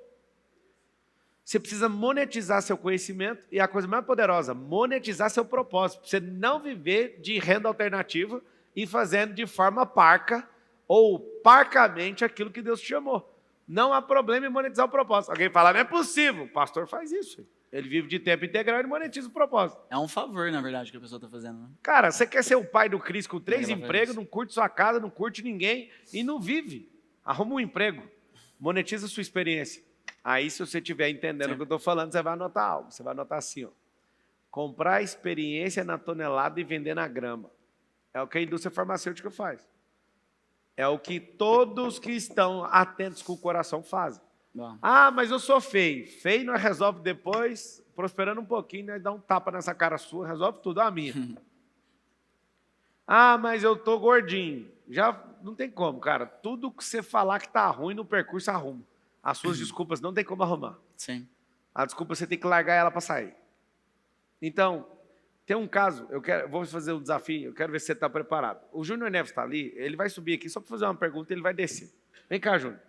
Você precisa monetizar seu conhecimento e a coisa mais poderosa, monetizar seu propósito. Você não viver de renda alternativa e fazendo de forma parca ou parcamente aquilo que Deus te chamou. Não há problema em monetizar o propósito. Alguém fala, não é possível. O pastor faz isso. Ele vive de tempo integral e monetiza o propósito. É um favor, na verdade, que a pessoa está fazendo. Né? Cara, você quer ser o pai do Cristo com 3 empregos, não curte sua casa, não curte ninguém e não vive. Arruma um emprego. Monetiza sua experiência. Aí, se você estiver entendendo o que eu estou falando, você vai anotar algo. Você vai anotar assim, ó. Comprar experiência na tonelada e vender na grama. É o que a indústria farmacêutica faz. É o que todos que estão atentos com o coração fazem. Ah, mas eu sou feio. Feio nós resolve depois, prosperando um pouquinho, nós dá um tapa nessa cara sua, resolve tudo, a minha. Ah, mas eu estou gordinho. Já não tem como, cara. Tudo que você falar que está ruim no percurso, arruma. As suas desculpas não tem como arrumar. Sim. A desculpa você tem que largar ela para sair. Então, Tem um caso, vou fazer um desafio, eu quero ver se você está preparado. O Júnior Neves está ali, ele vai subir aqui só para fazer uma pergunta, ele vai descer. Vem cá, Júnior.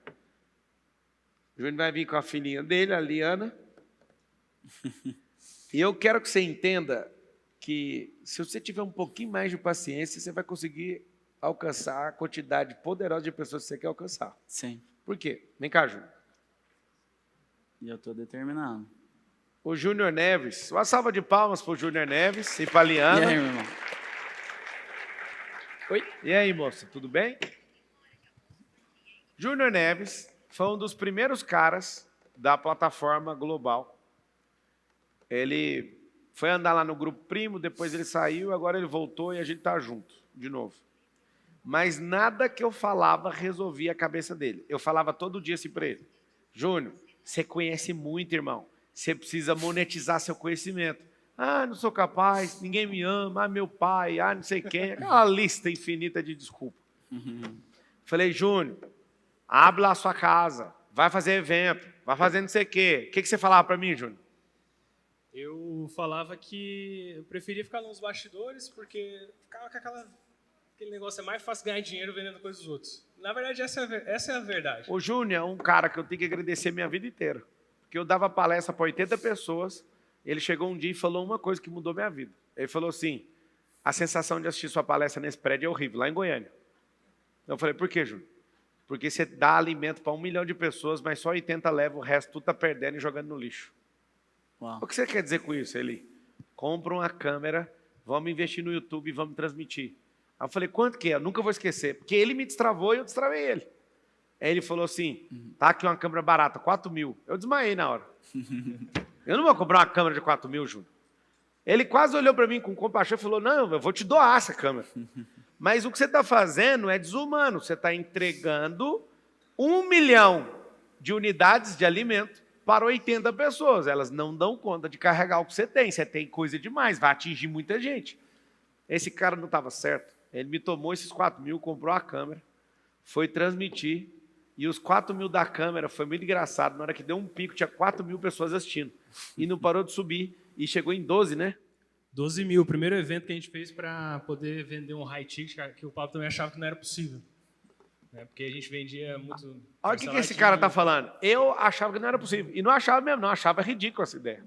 O Júnior vai vir com a filhinha dele, a Liana. E eu quero que você entenda que se você tiver um pouquinho mais de paciência, você vai conseguir alcançar a quantidade poderosa de pessoas que você quer alcançar. Sim. Por quê? Vem cá, Júnior. E eu estou determinado. O Júnior Neves, uma salva de palmas para o Júnior Neves e para a Liana. E aí, meu irmão? Oi? E aí, moça, tudo bem? Júnior Neves foi um dos primeiros caras da plataforma global. Ele foi andar lá no Grupo Primo, depois ele saiu, agora ele voltou e a gente está junto, de novo. Mas nada que eu falava resolvia a cabeça dele. Eu falava todo dia assim para ele: Júnior, você conhece muito, irmão. Você precisa monetizar seu conhecimento. Ah, não sou capaz, ninguém me ama, ah, meu pai, não sei quem. Aquela lista infinita de desculpa. Falei: Júnior, abre lá a sua casa, vai fazer evento, vai fazer não sei o quê. O que você falava para mim, Júnior? Eu falava que eu preferia ficar nos bastidores, porque ficava com aquele negócio, é mais fácil ganhar dinheiro vendendo coisas dos outros. Na verdade, essa é a verdade. O Júnior é um cara que eu tenho que agradecer minha vida inteira. Porque eu dava palestra para 80 pessoas, ele chegou um dia e falou uma coisa que mudou minha vida. Ele falou assim: a sensação de assistir sua palestra nesse prédio é horrível, lá em Goiânia. Eu falei: por quê, Júnior? Porque você dá alimento para 1 milhão de pessoas, mas só 80 leva, o resto tudo está perdendo e jogando no lixo. Uau. O que você quer dizer com isso, Eli? Compra uma câmera, vamos investir no YouTube e vamos transmitir. Aí eu falei: quanto que é? Eu nunca vou esquecer. Porque ele me destravou e eu destravei ele. Aí ele falou assim: tá aqui uma câmera barata, 4 mil. Eu desmaiei na hora. Eu não vou comprar uma câmera de 4 mil, Júnior. Ele quase olhou para mim com compaixão e falou: não, eu vou te doar essa câmera. Mas o que você está fazendo é desumano. Você está entregando 1 milhão de unidades de alimento para 80 pessoas. Elas não dão conta de carregar o que você tem. Você tem coisa demais, vai atingir muita gente. Esse cara não estava certo. Ele me tomou esses 4 mil, comprou a câmera, foi transmitir. E os 4 mil da câmera foi muito engraçado. Na hora que deu um pico, tinha 4 mil pessoas assistindo. E não parou de subir. E chegou em 12, né? 12 mil. O primeiro evento que a gente fez para poder vender um high ticket, que o Pablo também achava que não era possível. Porque a gente vendia muito... Olha o que esse cara está falando. Eu achava que não era possível. E não achava mesmo, não. Achava ridículo essa ideia.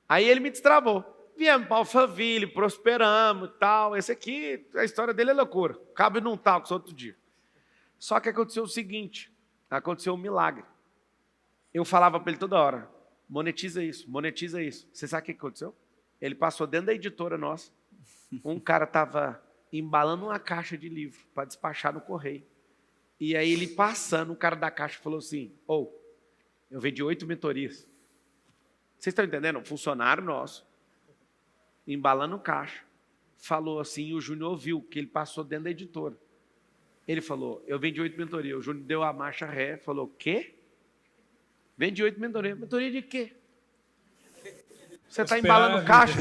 Aí ele me destravou. Viemos para Alphaville, prosperamos e tal. Esse aqui, a história dele é loucura. Cabe num talco outro dia. Só que aconteceu o seguinte. Aconteceu um milagre. Eu falava para ele toda hora: monetiza isso, monetiza isso. Você sabe o que aconteceu? Ele passou dentro da editora nossa. Um cara estava embalando uma caixa de livro para despachar no correio. E aí ele passando, o cara da caixa falou assim: eu vendi 8 mentorias. Vocês estão entendendo? Um funcionário nosso, embalando caixa, falou assim, e o Júnior ouviu que ele passou dentro da editora. Ele falou: eu vendi 8 mentorias. O Júnior deu a marcha ré, falou: o quê? Vendi 8 mentorias. Mentoria de quê? Você está embalando caixa?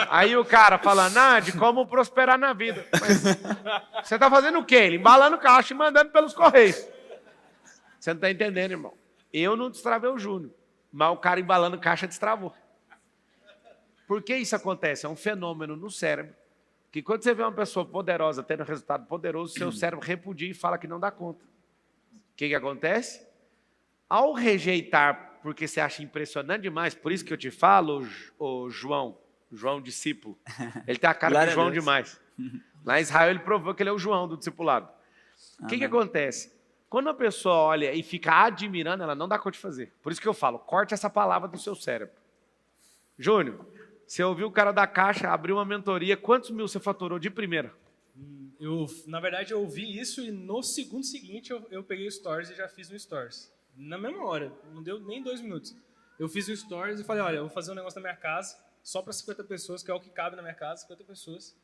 Aí o cara falando: de como prosperar na vida. Mas você está fazendo o quê? Ele embalando caixa e mandando pelos correios. Você não está entendendo, irmão. Eu não destravei o Júnior, mas o cara embalando caixa destravou. Por que isso acontece? É um fenômeno no cérebro, que quando você vê uma pessoa poderosa tendo resultado poderoso, seu cérebro repudia e fala que não dá conta. O que acontece? Ao rejeitar porque você acha impressionante demais, por isso que eu te falo, o João discípulo, ele tem a cara de João demais. Lá em Israel ele provou que ele é o João do discipulado. O que acontece? Quando a pessoa olha e fica admirando, ela não dá conta de fazer. Por isso que eu falo: corte essa palavra do seu cérebro. Júnior, você ouviu o cara da caixa, abriu uma mentoria, quantos mil você faturou de primeira? Na verdade, eu ouvi isso e no segundo seguinte eu peguei o Stories e já fiz no Stories. Na mesma hora, não deu nem 2 minutos. Eu fiz um Stories e falei: olha, eu vou fazer um negócio na minha casa, só para 50 pessoas, que é o que cabe na minha casa, 50 pessoas.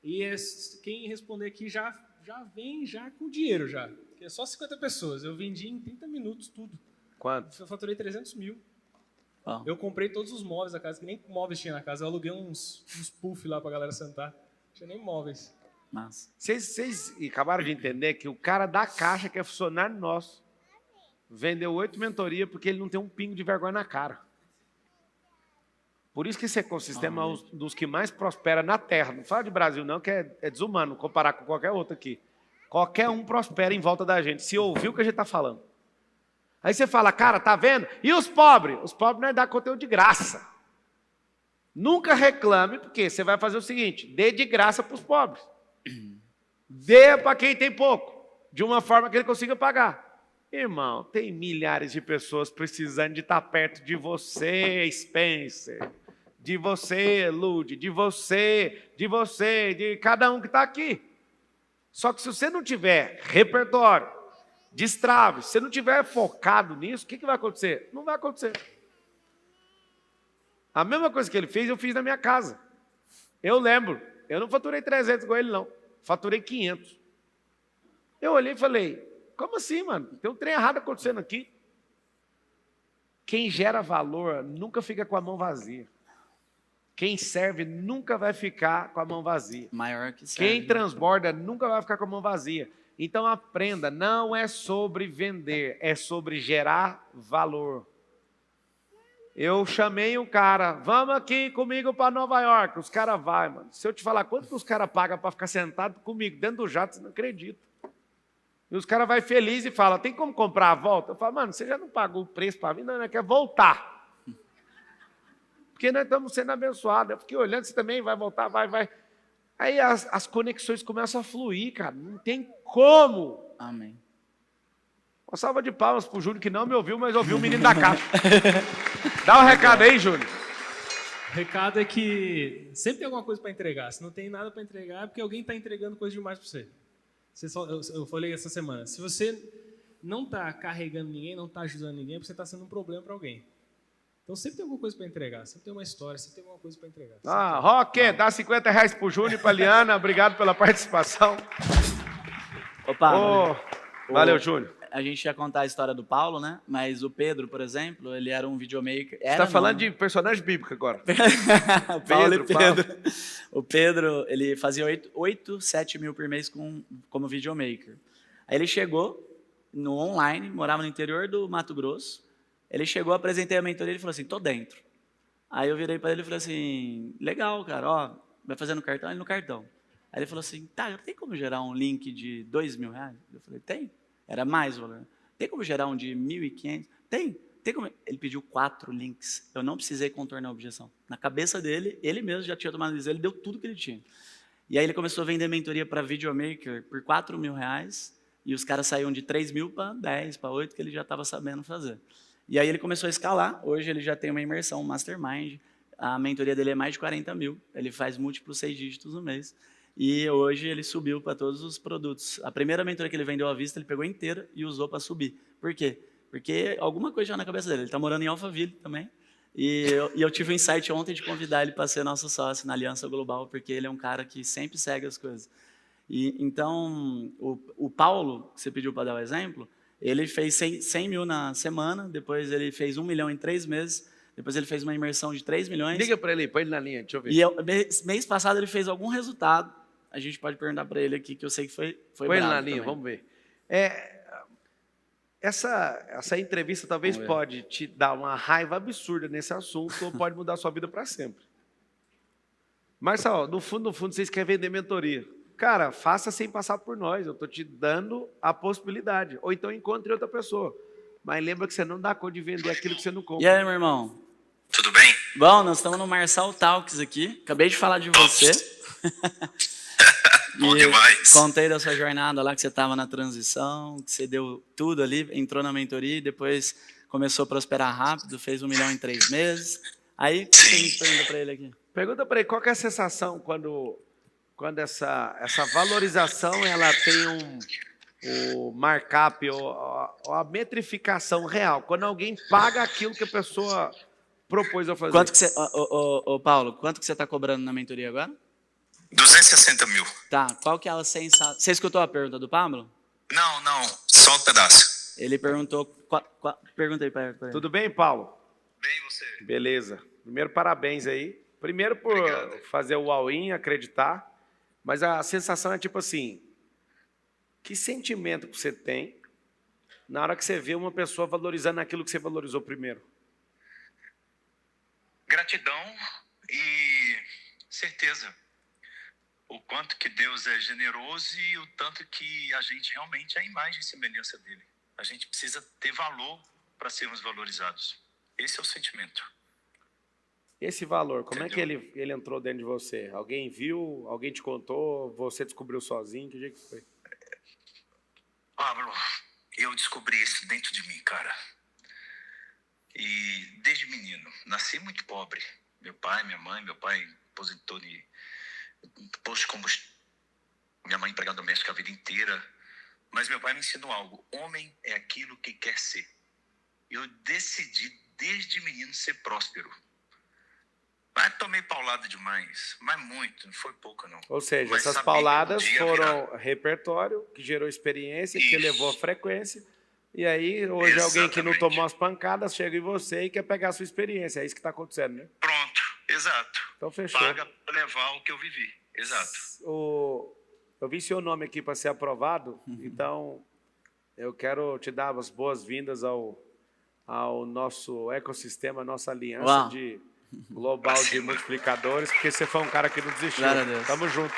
E quem responder aqui já vem já com dinheiro, já. Que é só 50 pessoas. Eu vendi em 30 minutos tudo. Quanto? Eu faturei 300 mil. Oh. Eu comprei todos os móveis da casa, que nem móveis tinha na casa. Eu aluguei uns puff lá para a galera sentar. Não tinha nem móveis. Massa. Vocês acabaram de entender que o cara da caixa, que é funcionário nosso, vendeu 8 mentorias porque ele não tem um pingo de vergonha na cara. Por isso que esse ecossistema é um dos que mais prospera na Terra. Não fala de Brasil não, que é desumano comparar com qualquer outro aqui. Qualquer um prospera em volta da gente, se ouvir o que a gente está falando. Aí você fala, cara, tá vendo? E os pobres? Os pobres não dão conteúdo de graça. Nunca reclame, porque você vai fazer o seguinte, dê de graça para os pobres. Dê para quem tem pouco, de uma forma que ele consiga pagar. Irmão, tem milhares de pessoas precisando de estar perto de você, Spencer, de você, Lud, de cada um que está aqui. Só que se você não tiver repertório, destrave, se você não tiver focado nisso, o que vai acontecer? Não vai acontecer. A mesma coisa que ele fez, eu fiz na minha casa. Eu lembro, eu não faturei 300 igual ele não, faturei 500. Eu olhei e falei, como assim, mano? Tem um trem errado acontecendo aqui. Quem gera valor nunca fica com a mão vazia. Quem serve nunca vai ficar com a mão vazia. Maior que serve. Quem transborda nunca vai ficar com a mão vazia. Então aprenda, não é sobre vender, é sobre gerar valor. Eu chamei um cara, vamos aqui comigo para Nova York. Os caras vão, mano. Se eu te falar quanto que os caras pagam para ficar sentado comigo dentro do jato, você não acredita. E os caras vão felizes e falam, tem como comprar a volta? Eu falo, mano, você já não pagou o preço para vir? Não, não quer voltar. Porque nós estamos sendo abençoados. Eu fiquei olhando, você também vai voltar, vai. Aí as conexões começam a fluir, cara. Não tem como. Amém. Uma salva de palmas pro Júnior, que não me ouviu, mas ouviu o menino da caixa. Dá um recado aí, Júnior. O recado é que sempre tem alguma coisa para entregar. Se não tem nada para entregar, é porque alguém está entregando coisa demais para você. Eu falei essa semana, se você não está carregando ninguém, não está ajudando ninguém, você está sendo um problema para alguém. Então sempre tem alguma coisa para entregar, sempre tem uma história, sempre tem alguma coisa para entregar. Roque, dá R$50 pro Júnior e pra Liana, obrigado pela participação. Opa, valeu, Júnior. A gente ia contar a história do Paulo, né? Mas o Pedro, por exemplo, ele era um videomaker. Você está falando de personagem bíblico agora. Pedro. O Pedro, ele fazia 7 mil por mês como videomaker. Aí ele chegou no online, morava no interior do Mato Grosso. Ele chegou, apresentei a mentoria e falou assim, tô dentro. Aí eu virei para ele e falei assim, legal, cara, ó, vai fazer no cartão? Ele no cartão. Aí ele falou assim, tá, tem como gerar um link de R$2.000? Eu falei, tem. Era mais o valor. Tem como gerar um de 1.500? Tem como... Ele pediu 4 links. Eu não precisei contornar a objeção. Na cabeça dele, ele mesmo já tinha tomado decisão, ele deu tudo que ele tinha. E aí ele começou a vender mentoria para videomaker por R$4.000 e os caras saíam de 3.000 para 10, para 8, que ele já estava sabendo fazer. E aí ele começou a escalar. Hoje ele já tem uma imersão, um mastermind. A mentoria dele é mais de 40 mil. Ele faz múltiplos 6 dígitos no mês. E hoje ele subiu para todos os produtos. A primeira mentoria que ele vendeu à vista, ele pegou inteira e usou para subir. Por quê? Porque alguma coisa já na cabeça dele. Ele está morando em Alphaville também. E eu tive um insight ontem de convidar ele para ser nosso sócio na Aliança Global, porque ele é um cara que sempre segue as coisas. E então, o Paulo, que você pediu para dar o exemplo, ele fez 100 mil na semana, depois ele fez 1 milhão em 3 meses, depois ele fez uma imersão de 3 milhões. Liga para ele, põe ele na linha, deixa eu ver. E mês passado ele fez algum resultado. A gente pode perguntar para ele aqui, que eu sei que foi põe ele na linha, vamos ver. Essa entrevista talvez pode te dar uma raiva absurda nesse assunto ou pode mudar a sua vida para sempre. Mas, no fundo, vocês querem vender mentoria. Cara, faça sem passar por nós. Eu estou te dando a possibilidade. Ou então encontre outra pessoa. Mas lembra que você não dá conta de vender aquilo que você não compra. E aí, meu irmão? Tudo bem? Bom, nós estamos no Marçal Talks aqui. Acabei de falar de você. Bom demais. Contei da sua jornada lá, que você estava na transição, que você deu tudo ali, entrou na mentoria e depois começou a prosperar rápido, fez 1 milhão em 3 meses. Aí, o que a gente pergunta para ele aqui? Pergunta para ele qual que é a sensação quando essa valorização ela tem o markup ou a metrificação real. Quando alguém paga aquilo que a pessoa propôs a fazer. Quanto que você, Paulo, quanto que você está cobrando na mentoria agora? 260 mil. Tá, qual que é a sensação? Você escutou a pergunta do Pablo? Não, só um pedaço. Ele perguntou, pergunta aí para ele. Tudo bem, Paulo? Bem, você? Beleza. Primeiro, parabéns aí. Primeiro por fazer o all-in, acreditar. Mas a sensação é tipo assim, que sentimento que você tem na hora que você vê uma pessoa valorizando aquilo que você valorizou primeiro? Gratidão e certeza. O quanto que Deus é generoso e o tanto que a gente realmente é a imagem e semelhança dele. A gente precisa ter valor para sermos valorizados. Esse é o sentimento. Esse valor, como Entendeu? é que ele entrou dentro de você? Alguém viu? Alguém te contou? Você descobriu sozinho? Que jeito que foi? Pablo, eu descobri isso dentro de mim, cara. E desde menino, nasci muito pobre. Meu pai aposentou de posto de combustível. Minha mãe empregada doméstica a vida inteira. Mas meu pai me ensinou algo. Homem é aquilo que quer ser. Eu decidi desde menino ser próspero. Mas tomei paulada demais. Mas muito, não foi pouco não. Ou seja, Mas essas sabia que pauladas um dia foram repertório, que gerou experiência, que Isso. elevou a frequência. E aí, hoje, alguém que não Exatamente. tomou as pancadas chega em você e quer pegar a sua experiência. É isso que está acontecendo, né? Pronto, exato. Então, fechou. Paga para levar o que eu vivi. Exato. Eu vi seu nome aqui para ser aprovado, então eu quero te dar as boas-vindas ao nosso ecossistema, nossa aliança Uau. de global de multiplicadores, porque você foi um cara que não desistiu. Glória a Deus. Tamo junto.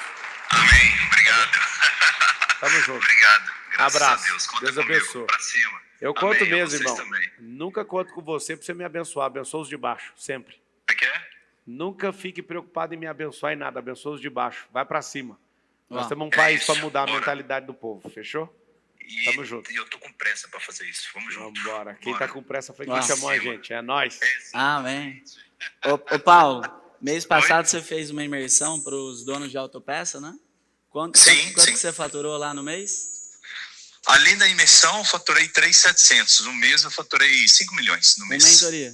Amém. Obrigado. Tamo junto. Obrigado. Graças Abraço. a Deus. Conta Deus comigo. abençoe. Pra cima. Eu conto Amém. A mesmo, vocês irmão. também. Nunca conto com você para você me abençoar. Abençoa os de baixo, sempre. Como é que é? Nunca fique preocupado em me abençoar em nada. Abençoa os de baixo. Vai para cima. Nós Uau. temos um É país isso. para mudar a Bora. mentalidade do povo. Fechou? E, Tamo junto. E eu tô com pressa pra fazer isso. Vamos junto. Vambora. Quem Bora. tá com pressa foi quem Nossa. chamou a gente. É nós. Amém. Ô Paulo, mês passado você fez uma imersão para os donos de autopeça, né? Quanto Sim. que você faturou lá no mês? Ali na imersão, eu faturei 3.700. No mês, eu faturei 5 milhões no Com mês. mentoria.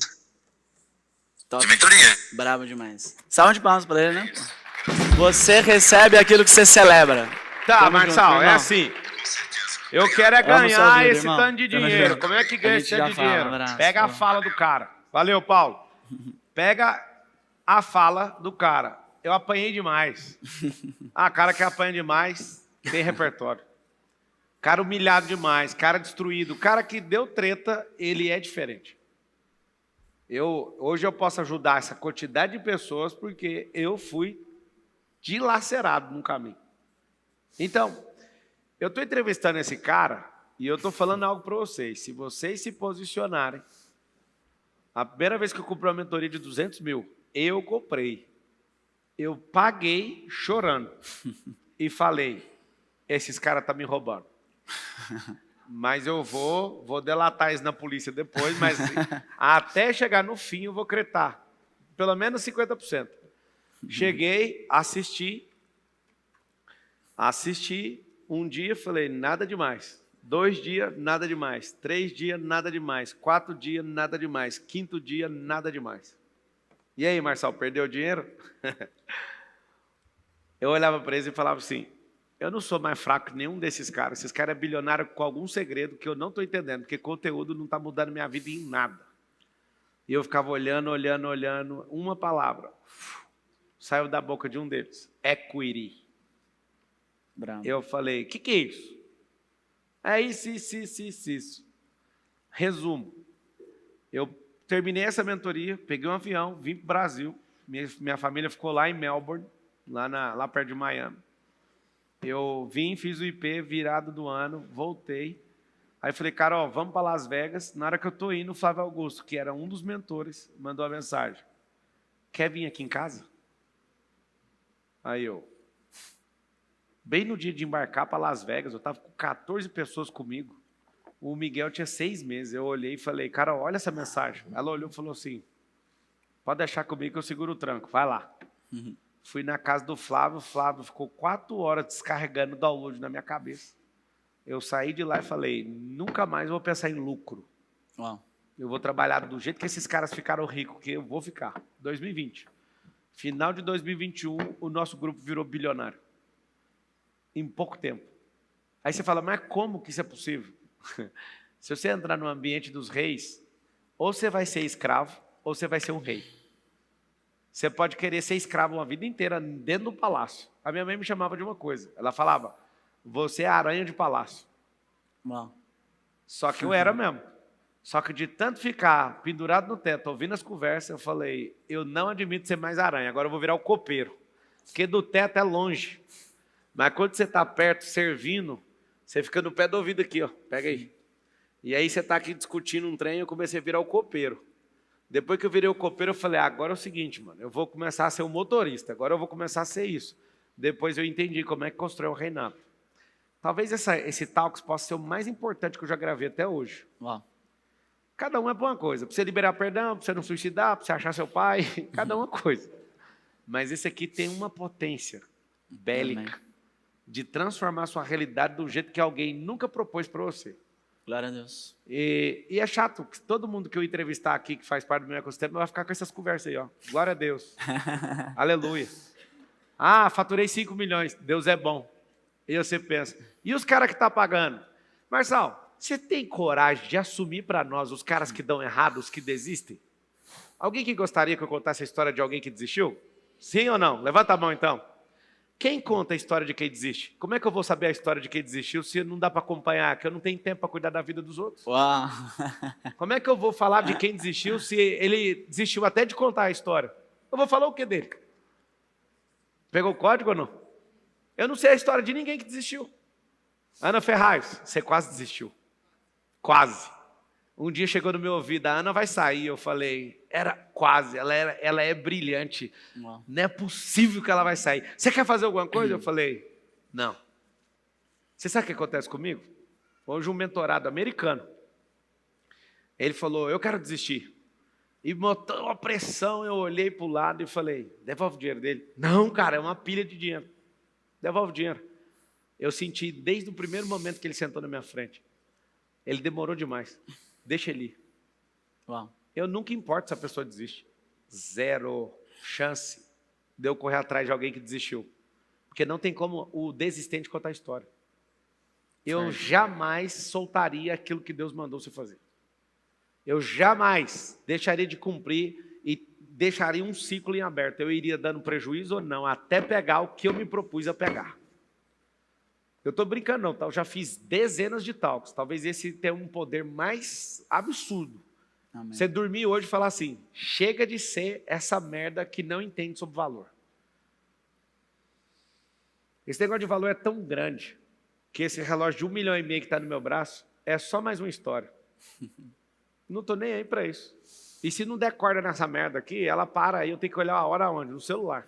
Top. De mentoria. Bravo demais. Salve de palmas para ele, né? Você recebe aquilo que você celebra. Tá, Tamo Marçal, junto, é irmão. assim. Com certeza. Eu quero é Vamos sua ganhar vida, esse irmão. tanto de Tamo dinheiro. junto. Como é que ganha A esse gente tanto já de fala, dinheiro? abraço, Pega a Paulo. fala do cara. Valeu, Paulo. Pega a fala do cara. Eu apanhei demais. Ah, cara que apanha demais, tem repertório. Cara humilhado demais, cara destruído. Cara que deu treta, ele é diferente. Hoje eu posso ajudar essa quantidade de pessoas porque eu fui dilacerado no caminho. Então, eu estou entrevistando esse cara e eu estou falando algo para vocês. Se vocês se posicionarem, a primeira vez que eu comprei uma mentoria de 200 mil, eu comprei. Eu paguei chorando e falei, esses caras estão me roubando. Mas eu vou delatar isso na polícia depois, mas até chegar no fim eu vou cretar. Pelo menos 50%. Cheguei, assisti. Um dia, falei, nada demais. 2 dias, nada demais. 3 dias, nada demais. 4 dias, nada demais. 5º dia, nada demais. E aí, Marçal, perdeu o dinheiro? Eu olhava para eles e falava assim, eu não sou mais fraco que nenhum desses caras. Esses caras é bilionário com algum segredo que eu não estou entendendo, porque conteúdo não está mudando minha vida em nada. E eu ficava olhando, uma palavra. Saiu da boca de um deles. Equity. Bravo. Eu falei, o que é isso? É isso. Resumo. Eu terminei essa mentoria, peguei um avião, vim para o Brasil. Minha família ficou lá em Melbourne, lá perto de Miami. Eu vim, fiz o IP, virado do ano, voltei. Aí falei, Carol, vamos para Las Vegas. Na hora que eu estou indo, o Flávio Augusto, que era um dos mentores, mandou a mensagem. Quer vir aqui em casa? Aí eu, bem no dia de embarcar para Las Vegas, eu estava com 14 pessoas comigo. O Miguel tinha 6 meses. Eu olhei e falei, Carol, olha essa mensagem. Ela olhou e falou assim, pode deixar comigo que eu seguro o tranco, vai lá. Fui na casa do Flávio, o Flávio ficou 4 horas descarregando o download na minha cabeça. Eu saí de lá e falei, nunca mais vou pensar em lucro. Uau. Eu vou trabalhar do jeito que esses caras ficaram ricos, que eu vou ficar. 2020. Final de 2021, o nosso grupo virou bilionário. Em pouco tempo. Aí você fala, mas como que isso é possível? Se você entrar no ambiente dos reis, ou você vai ser escravo, ou você vai ser um rei. Você pode querer ser escravo uma vida inteira dentro do palácio. A minha mãe me chamava de uma coisa. Ela falava, você é a aranha de palácio. Uau. Só que eu era mesmo. Só que de tanto ficar pendurado no teto, ouvindo as conversas, eu falei, eu não admito ser mais aranha, agora eu vou virar o copeiro. Porque do teto é longe. Mas quando você está perto, servindo, você fica no pé do ouvido aqui, ó. Pega aí. E aí você está aqui discutindo um trem, eu comecei a virar o copeiro. Depois que eu virei o copeiro, eu falei, agora é o seguinte, mano, eu vou começar a ser o motorista, agora eu vou começar a ser isso. Depois eu entendi como é que constrói o reinado. Talvez esse Talks possa ser o mais importante que eu já gravei até hoje. Uau. Cada um é uma coisa. Para você liberar perdão, para você não suicidar, para você achar seu pai, cada uma coisa. Mas esse aqui tem uma potência bélica de transformar a sua realidade do jeito que alguém nunca propôs para você. Glória a Deus. E é chato, que todo mundo que eu entrevistar aqui, que faz parte do meu ecossistema, vai ficar com essas conversas aí, ó. Glória a Deus. Aleluia. Ah, faturei 5 milhões. Deus é bom. E você pensa, e os caras que estão pagando? Marçal, você tem coragem de assumir para nós os caras que dão errado, os que desistem? Alguém que gostaria que eu contasse a história de alguém que desistiu? Sim ou não? Levanta a mão, então. Quem conta a história de quem desiste? Como é que eu vou saber a história de quem desistiu se não dá para acompanhar, que eu não tenho tempo para cuidar da vida dos outros? Uau. Como é que eu vou falar de quem desistiu se ele desistiu até de contar a história? Eu vou falar o que dele? Pegou o código ou não? Eu não sei a história de ninguém que desistiu. Ana Ferraz, você quase desistiu. Quase. Um dia chegou no meu ouvido, a Ana vai sair. Eu falei, era quase, ela é brilhante. Não é possível que ela vai sair. Você quer fazer alguma coisa? Eu falei, não. Você sabe o que acontece comigo? Hoje um mentorado americano, ele falou, eu quero desistir. E botou uma pressão, eu olhei para o lado e falei, devolve o dinheiro dele. Não, cara, é uma pilha de dinheiro. Devolve o dinheiro. Eu senti desde o primeiro momento que ele sentou na minha frente. Ele demorou demais. Deixa ele ir. Uau. Eu nunca importo se a pessoa desiste. Zero chance de eu correr atrás de alguém que desistiu. Porque não tem como o desistente contar a história. Eu jamais soltaria aquilo que Deus mandou você fazer. Eu jamais deixaria de cumprir e deixaria um ciclo em aberto. Eu iria dando prejuízo ou não, até pegar o que eu me propus a pegar. Eu estou brincando não, tá? Eu já fiz dezenas de talks. Talvez esse tenha um poder mais absurdo. Amém. Você dormir hoje e falar assim, chega de ser essa merda que não entende sobre valor. Esse negócio de valor é tão grande que esse relógio de 1,5 milhão que está no meu braço é só mais uma história. Não estou nem aí para isso. E se não der corda nessa merda aqui, ela para aí, eu tenho que olhar a hora onde? No celular.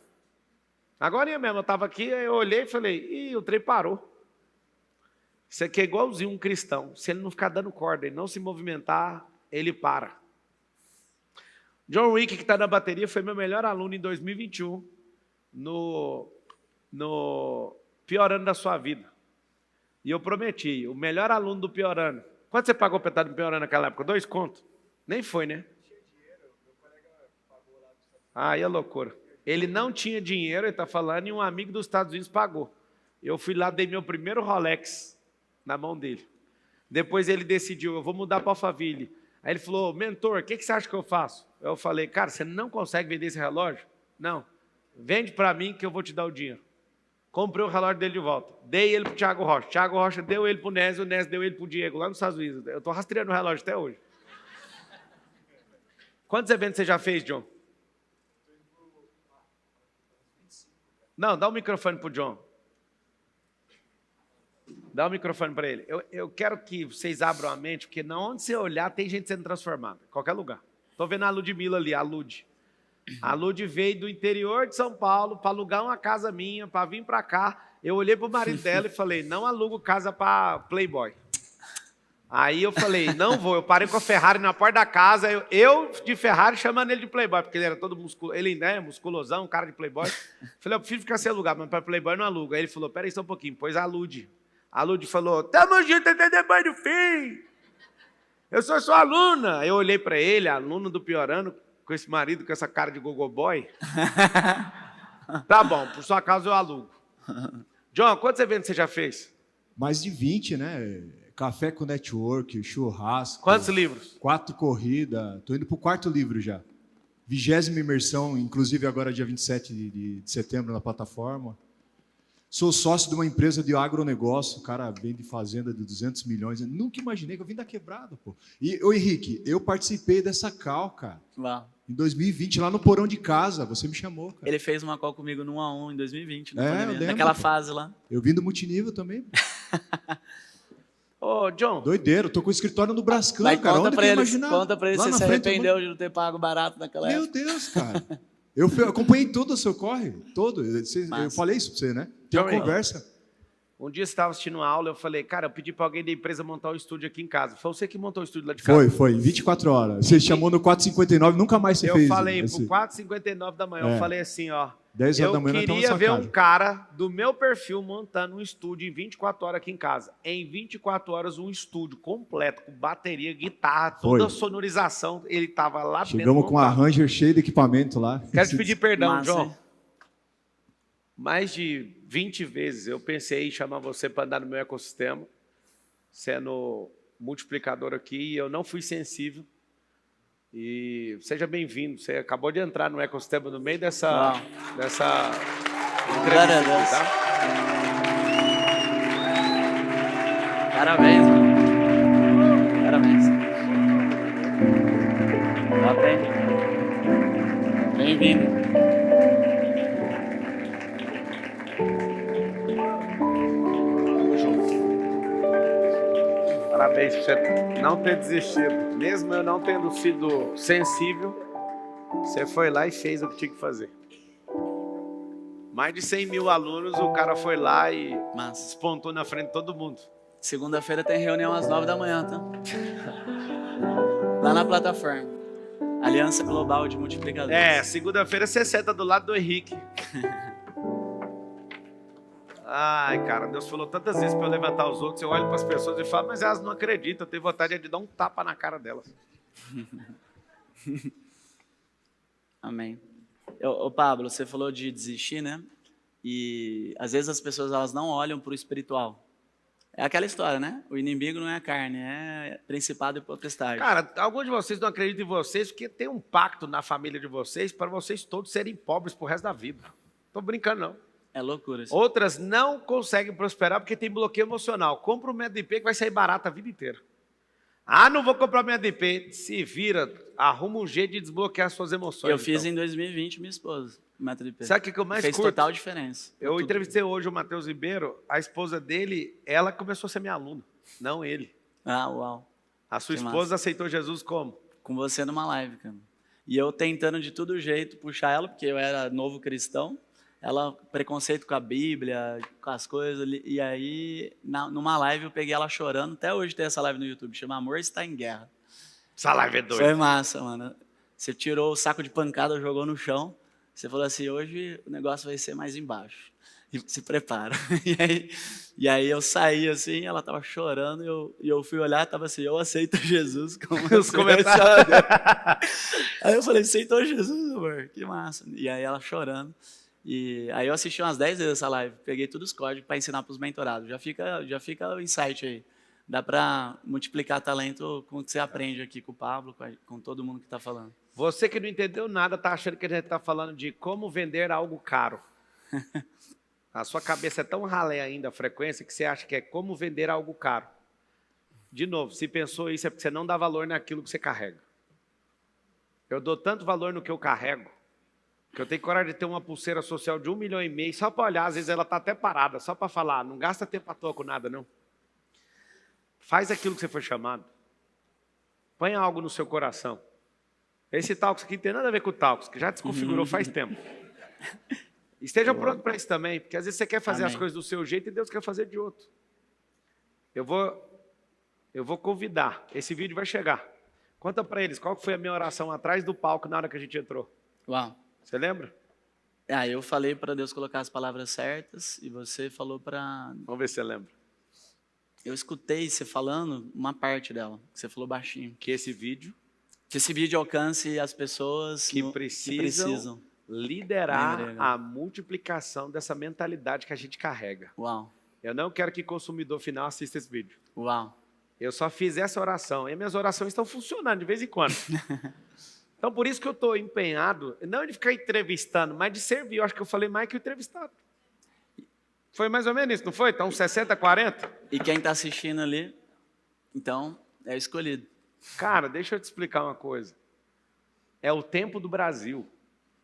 Agora mesmo, eu estava aqui, eu olhei e falei, ih, o trem parou. Isso aqui é igualzinho um cristão. Se ele não ficar dando corda e não se movimentar, ele para. John Wick, que está na bateria, foi meu melhor aluno em 2021, no pior ano da sua vida. E eu prometi, o melhor aluno do pior ano. Quanto você pagou para estar no pior ano naquela época? 2 contos? Nem foi, né? Aí é loucura. Ele não tinha dinheiro, ele está falando, e um amigo dos Estados Unidos pagou. Eu fui lá, dei meu primeiro Rolex na mão dele. Depois ele decidiu, eu vou mudar para Alphaville. Aí ele falou, mentor, o que você acha que eu faço? Eu falei, cara, você não consegue vender esse relógio? Não. Vende para mim que eu vou te dar o dinheiro. Comprei o relógio dele de volta. Dei ele para o Thiago Rocha. Thiago Rocha deu ele para o Nésio deu ele para o Diego, lá nos Estados Unidos. Eu estou rastreando o relógio até hoje. Quantos eventos você já fez, John? Não, dá o microfone para o John. Dá o microfone para ele. Eu quero que vocês abram a mente, porque onde você olhar tem gente sendo transformada. Em qualquer lugar. Estou vendo a Ludmilla ali, a Lud. A Lud veio do interior de São Paulo para alugar uma casa minha, para vir para cá. Eu olhei para o marido dela e falei, não alugo casa para Playboy. Aí eu falei, não vou. Eu parei com a Ferrari na porta da casa, eu de Ferrari chamando ele de Playboy, porque ele era todo musculoso, ele ainda é musculosão, um cara de Playboy. Falei, eu prefiro ficar sem alugar, mas para Playboy não alugo. Aí ele falou, peraí só um pouquinho, pôs a Lud. A Lud falou, tamo junto até depois do fim. Eu sou sua aluna. Eu olhei para ele, aluno do pior ano, com esse marido, com essa cara de gogoboy. Tá bom, por sua causa eu alugo. John, quantos eventos você já fez? Mais de 20, né? Café com network, churrasco. Quantos livros? 4 corridas. Estou indo para o 4º livro já. 20ª imersão, inclusive agora dia 27 de setembro na plataforma. Sou sócio de uma empresa de agronegócio, o cara vem de fazenda de 200 milhões. Eu nunca imaginei que eu vim da quebrada, pô. E, ô Henrique, eu participei dessa call, cara. Uau. Em 2020, lá no porão de casa, você me chamou, cara. Ele fez uma call comigo no 1 a 1 em 2020, É, eu lembro, naquela pô. fase lá. Eu vim do multinível também. Ô, John, Doideiro, tô com o escritório no Brascan, Mas cara. conta Onde pra que eu ele, imaginava? conta pra ele Lá se na você se frente, arrependeu de não ter pago barato naquela Meu época. Deus, cara. Eu acompanhei todo o seu corre, todo. Eu Massa. falei isso pra você, né? Tem uma John, conversa. um dia você estava assistindo uma aula, eu falei, cara, eu pedi para alguém da empresa montar um estúdio aqui em casa. Foi você que montou o estúdio lá de casa? Foi, 24 horas. Você chamou no 4h59, nunca mais você Eu fez. falei, esse. por 4h59 da manhã, eu falei assim, ó. 10 horas Eu da manhã nós queria estamos ver na um casa. cara do meu perfil montando um estúdio em 24 horas aqui em casa. Em 24 horas, um estúdio completo, com bateria, guitarra, toda a Foi. sonorização. Ele tava lá dentro. Chegamos com um montado. arranger cheio de equipamento lá. Quero te pedir perdão, Massa, John. hein? Mais de 20 vezes eu pensei em chamar você para andar no meu ecossistema, sendo multiplicador aqui, e eu não fui sensível. E seja bem-vindo. Você acabou de entrar no ecossistema no meio dessa Uau. entrevista Glória a aqui, Deus. tá? Parabéns, mano. Parabéns. Top, hein? Bem-vindo. Parabéns por você não ter desistido. Mesmo eu não tendo sido sensível, você foi lá e fez o que tinha que fazer. Mais de 100 mil alunos, o cara foi lá e Massa. despontou na frente de todo mundo. Segunda-feira tem reunião às 9 da manhã, tá? Lá na plataforma. Aliança Global de Multiplicadores. É, segunda-feira você senta do lado do Henrique. Ai, cara, Deus falou tantas vezes para eu levantar os outros. Eu olho para as pessoas e falo, mas elas não acreditam. Eu tenho vontade de dar um tapa na cara delas. Amém. Ô Pablo, você falou de desistir, né? E às vezes as pessoas elas não olham para o espiritual. É aquela história, né? O inimigo não é a carne, é principado e potestade. Cara, alguns de vocês não acreditam em vocês porque tem um pacto na família de vocês para vocês todos serem pobres pro resto da vida. Tô brincando, não. É loucura isso. Outras não conseguem prosperar porque tem bloqueio emocional. Compra um método IP que vai sair barato a vida inteira. Ah, não vou comprar método IP. Se vira, arruma um jeito de desbloquear suas emoções. Eu fiz então. em 2020, minha esposa, o método IP. Sabe o que eu mais Fez curto? total diferença. Eu Tudo. entrevistei hoje o Matheus Ribeiro, a esposa dele, ela começou a ser minha aluna, não ele. Ah, uau. A sua Que esposa massa. aceitou Jesus como? Com você numa live, cara. E eu tentando de todo jeito puxar ela, porque eu era novo cristão. Ela, preconceito com a Bíblia, com as coisas. E aí, numa live, eu peguei ela chorando. Até hoje tem essa live no YouTube, chama Amor Está em Guerra. Essa live é doida. Foi massa, mano. Você tirou o saco de pancada, jogou no chão. Você falou assim, hoje o negócio vai ser mais embaixo. E se prepara. E aí eu saí assim, ela tava chorando, e eu fui olhar, tava assim, eu aceito Jesus como Os comentários. Aí eu falei, aceitou Jesus, amor? Que massa. E aí ela chorando. E aí eu assisti umas 10 vezes essa live, peguei todos os códigos para ensinar para os mentorados. Já fica o insight aí. Dá para multiplicar talento com o que você aprende aqui com o Pablo, com todo mundo que está falando. Você que não entendeu nada, tá achando que a gente está falando de como vender algo caro. A sua cabeça é tão ralé ainda a frequência que você acha que é como vender algo caro. De novo, se pensou isso é porque você não dá valor naquilo que você carrega. Eu dou tanto valor no que eu carrego, que eu tenho coragem de ter uma pulseira social de 1,5 milhão só para olhar, às vezes ela está até parada, só para falar, não gasta tempo à toa com nada, não. Faz aquilo que você foi chamado. Põe algo no seu coração. Esse talks aqui não tem nada a ver com o talks, que já desconfigurou faz tempo. Esteja pronto para isso também, porque às vezes você quer fazer as coisas do seu jeito e Deus quer fazer de outro. Eu vou convidar, esse vídeo vai chegar. Conta para eles, qual foi a minha oração atrás do palco na hora que a gente entrou? Uau. Você lembra? Eu falei para Deus colocar as palavras certas e você falou para... Vamos ver se você lembra. Eu escutei você falando uma parte dela, que você falou baixinho. Que esse vídeo alcance as pessoas que precisam liderar a multiplicação dessa mentalidade que a gente carrega. Uau. Eu não quero que o consumidor final assista esse vídeo. Uau. Eu só fiz essa oração e minhas orações estão funcionando de vez em quando. Então, por isso que eu estou empenhado, não de ficar entrevistando, mas de servir. Eu acho que eu falei mais que o entrevistado. Foi mais ou menos isso, não foi? Então, 60-40? E quem está assistindo ali, então, é o escolhido. Cara, deixa eu te explicar uma coisa. É o tempo do Brasil.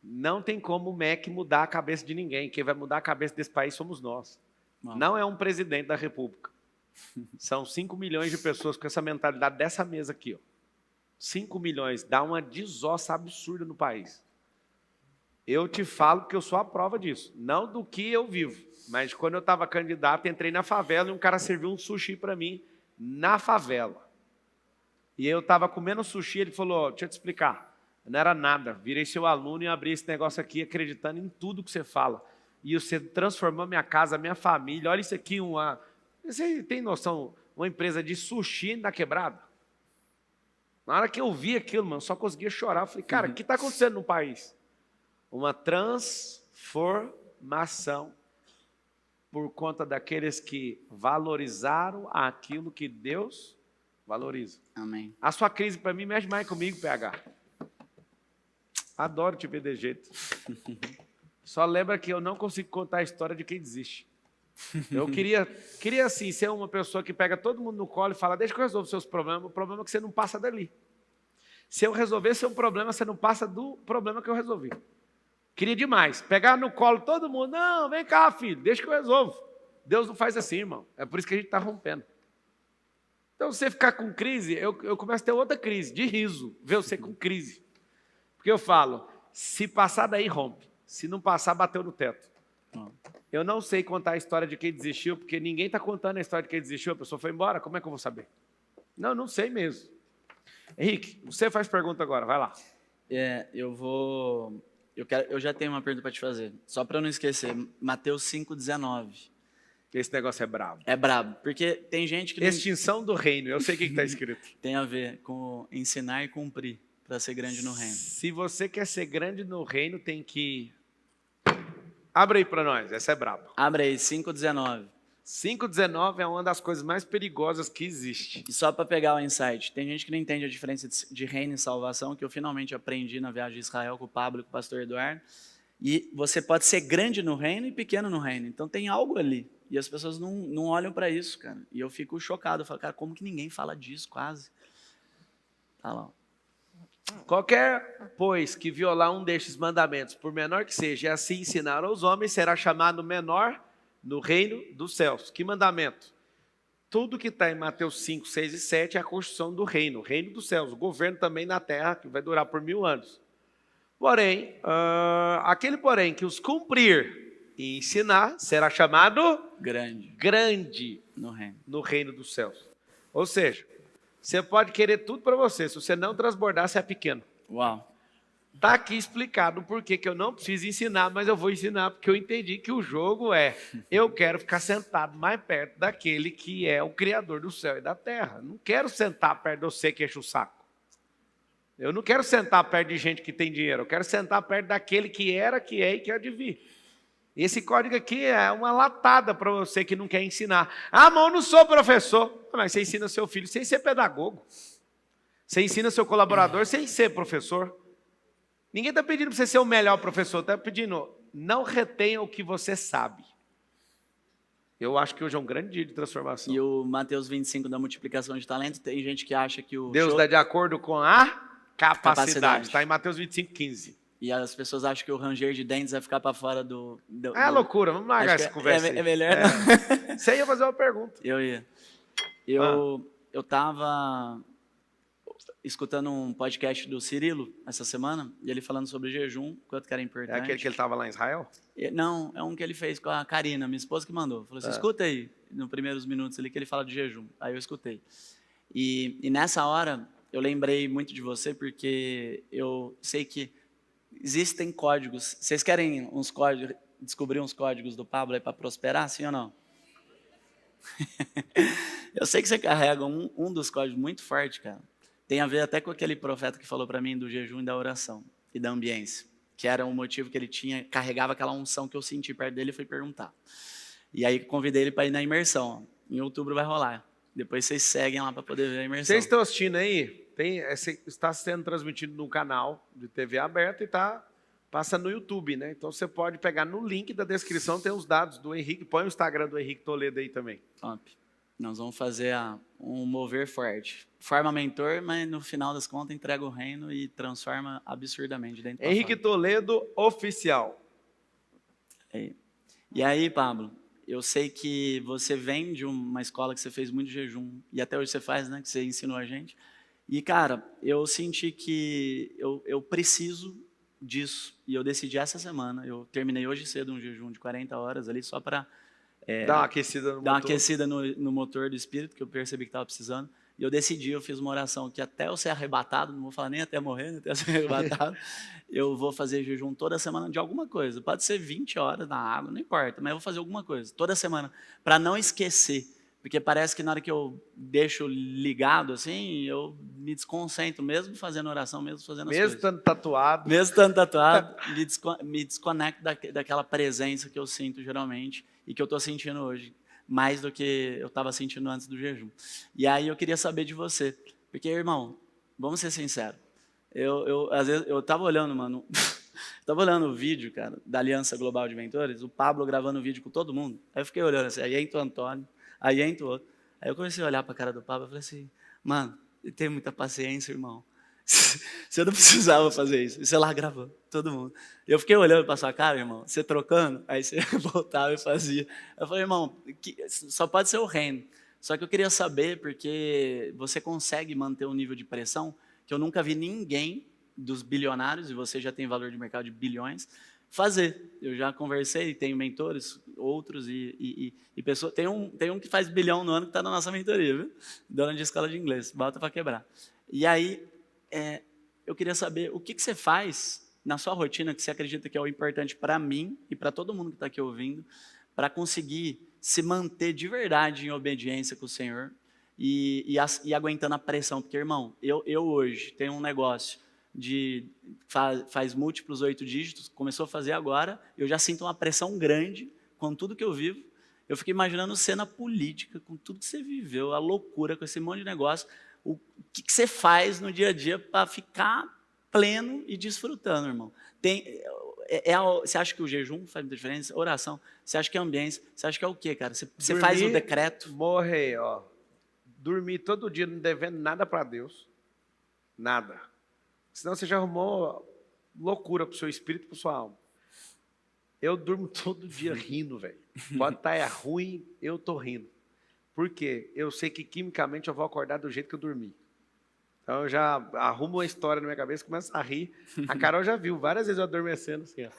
Não tem como o MEC mudar a cabeça de ninguém. Quem vai mudar a cabeça desse país somos nós. Não é um presidente da República. São 5 milhões de pessoas com essa mentalidade dessa mesa aqui. Ó. 5 milhões. Dá uma desossa absurda no país. Eu te falo que eu sou a prova disso. Não do que eu vivo. Mas quando eu estava candidato, entrei na favela e um cara serviu um sushi para mim na favela. E eu estava comendo sushi, ele falou, deixa eu te explicar. Não era nada. Virei seu aluno e abri esse negócio aqui acreditando em tudo que você fala. E você transformou minha casa, minha família. Olha isso aqui, você tem noção, uma empresa de sushi na quebrada? Na hora que eu vi aquilo, mano, só conseguia chorar. Eu falei, cara, o que está acontecendo no país? Uma transformação por conta daqueles que valorizaram aquilo que Deus valoriza. Amém. A sua crise, para mim, mexe mais comigo, PH. Adoro te ver de jeito. Só lembra que eu não consigo contar a história de quem desiste. Eu queria assim, ser uma pessoa que pega todo mundo no colo e fala, deixa que eu resolvo seus problemas. O problema é que você não passa dali. Se eu resolver seu problema, você não passa do problema que eu resolvi. Queria demais. Pegar no colo todo mundo. Não, vem cá, filho, deixa que eu resolvo. Deus não faz assim, irmão. É por isso que a gente está rompendo. Então, você ficar com crise, eu começo a ter outra crise, de riso, ver você com crise. Porque eu falo, se passar daí, rompe. Se não passar, bateu no teto. Eu não sei contar a história de quem desistiu, porque ninguém está contando a história de quem desistiu, a pessoa foi embora, como é que eu vou saber? Não sei mesmo. Henrique, você faz pergunta agora, vai lá. Eu já tenho uma pergunta para te fazer, só para eu não esquecer. Mateus 5,19. Esse negócio é brabo. É brabo, porque tem gente que... Extinção do reino, eu sei o que está escrito. Tem a ver com ensinar e cumprir, para ser grande no reino. Se você quer ser grande no reino, tem que... Abre aí para nós, essa é braba. Abre aí, 5,19. 5,19 é uma das coisas mais perigosas que existe. E só para pegar o insight, tem gente que não entende a diferença de reino e salvação, que eu finalmente aprendi na viagem de Israel com o Pablo e com o pastor Eduardo. E você pode ser grande no reino e pequeno no reino. Então tem algo ali. E as pessoas não olham para isso, cara. E eu fico chocado. Eu falo, cara, como que ninguém fala disso quase? Tá lá. Qualquer, pois, que violar um destes mandamentos, por menor que seja, e assim ensinar aos homens, será chamado menor no reino dos céus. Que mandamento? Tudo que está em Mateus 5, 6 e 7 é a construção do reino, o reino dos céus, o governo também na terra, que vai durar por 1000 anos. Porém, aquele que os cumprir e ensinar, será chamado grande no reino dos céus. Ou seja, você pode querer tudo para você, se você não transbordar, você é pequeno. Uau. Está aqui explicado por que eu não preciso ensinar, mas eu vou ensinar porque eu entendi que o jogo eu quero ficar sentado mais perto daquele que é o Criador do céu e da terra. Não quero sentar perto de você que enche o saco. Eu não quero sentar perto de gente que tem dinheiro, eu quero sentar perto daquele que era, que é e que há de vir. Esse código aqui é uma latada para você que não quer ensinar. Ah, mas eu não sou professor. Mas você ensina seu filho sem ser pedagogo. Você ensina seu colaborador sem ser professor. Ninguém está pedindo para você ser o melhor professor, está pedindo, não retenha o que você sabe. Eu acho que hoje é um grande dia de transformação. E o Mateus 25 da multiplicação de talentos, tem gente que acha que o... Deus dá de acordo com a capacidade. Está em Mateus 25, 15. E as pessoas acham que o ranger de dentes vai ficar para fora do... É loucura, vamos largar essa conversa aí. É melhor não. Você ia fazer uma pergunta. Eu ia. Eu estava escutando um podcast do Cirilo essa semana, e ele falando sobre jejum, quanto que era importante. É aquele que ele estava lá em Israel? Não, é um que ele fez com a Karina, minha esposa que mandou. Falou assim, escuta aí, nos primeiros minutos ali que ele fala de jejum. Aí eu escutei. E nessa hora, eu lembrei muito de você, porque eu sei que existem códigos. Vocês querem uns códigos, descobrir uns códigos do Pablo aí para prosperar, sim ou não? Eu sei que você carrega um dos códigos muito forte, cara. Tem a ver até com aquele profeta que falou para mim do jejum e da oração e da ambiência, que era um motivo que ele tinha, carregava aquela unção que eu senti perto dele e fui perguntar. E aí convidei ele para ir na imersão. Em outubro vai rolar. Depois vocês seguem lá para poder ver a imersão. Vocês estão assistindo aí? Está sendo transmitido no canal de TV aberta e está passa no YouTube, né? Então você pode pegar no link da descrição, tem os dados do Henrique. Põe o Instagram do Henrique Toledo aí também. Top. Nós vamos fazer um mover forte. Forma mentor, mas no final das contas entrega o reino e transforma absurdamente dentro da Henrique Toledo Oficial. E aí, Pablo, eu sei que você vem de uma escola que você fez muito jejum, e até hoje você faz, né? Que você ensinou a gente. E, cara, eu senti que eu preciso disso. E eu decidi essa semana. Eu terminei hoje cedo um jejum de 40 horas ali, só para Dá uma aquecida no dar uma motor. aquecida no motor do espírito, que eu percebi que estava precisando. E eu decidi, eu fiz uma oração que até eu ser arrebatado, não vou falar nem até morrer, nem até eu ser arrebatado, eu vou fazer jejum toda semana de alguma coisa. Pode ser 20 horas na água, não importa, mas eu vou fazer alguma coisa, toda semana, para não esquecer. Porque parece que na hora que eu deixo ligado assim, eu me desconcentro, mesmo fazendo oração, mesmo fazendo as coisas. Mesmo estando tatuado. Mesmo estando tatuado, me desconecto daquela presença que eu sinto geralmente e que eu estou sentindo hoje, mais do que eu estava sentindo antes do jejum. E aí eu queria saber de você, porque, irmão, vamos ser sinceros, às vezes, eu estava olhando, mano, estava olhando o vídeo, cara, da Aliança Global de Mentores, o Pablo gravando o vídeo com todo mundo, aí eu fiquei olhando assim, aí entra o Antônio, aí entra o outro, aí eu comecei a olhar para a cara do Pablo e falei assim, mano, ele tem muita paciência, irmão. Você não precisava fazer isso. E você lá gravando, todo mundo. Eu fiquei olhando para sua cara, irmão, você trocando, aí você voltava e fazia. Eu falei, irmão, só pode ser o reino. Só que eu queria saber, porque você consegue manter um nível de pressão que eu nunca vi ninguém dos bilionários, e você já tem valor de mercado de bilhões, fazer. Eu já conversei, tenho mentores, outros, e pessoas. Tem um que faz bilhão no ano que está na nossa mentoria, viu? Dono de escola de inglês, bota para quebrar. E aí, eu queria saber o que você faz na sua rotina que você acredita que é o importante para mim e para todo mundo que está aqui ouvindo, para conseguir se manter de verdade em obediência com o Senhor e aguentando a pressão. Porque, irmão, eu hoje tenho um negócio de faz múltiplos 8 dígitos, começou a fazer agora, eu já sinto uma pressão grande com tudo que eu vivo. Eu fico imaginando cena política, com tudo que você viveu, a loucura com esse monte de negócio. O que você faz no dia a dia para ficar pleno e desfrutando, irmão? Você acha que o jejum faz muita diferença? Oração? Você acha que é ambiência? Você acha que é o quê, cara? Você faz o decreto? Morrer, ó. Dormir todo dia não devendo nada para Deus. Nada. Senão você já arrumou loucura para o seu espírito e para sua alma. Eu durmo todo dia rindo, velho. Pode estar ruim, eu tô rindo. Por quê? Eu sei que quimicamente eu vou acordar do jeito que eu dormi. Então eu já arrumo uma história na minha cabeça, começo a rir. A Carol já viu várias vezes eu adormecendo assim, ó.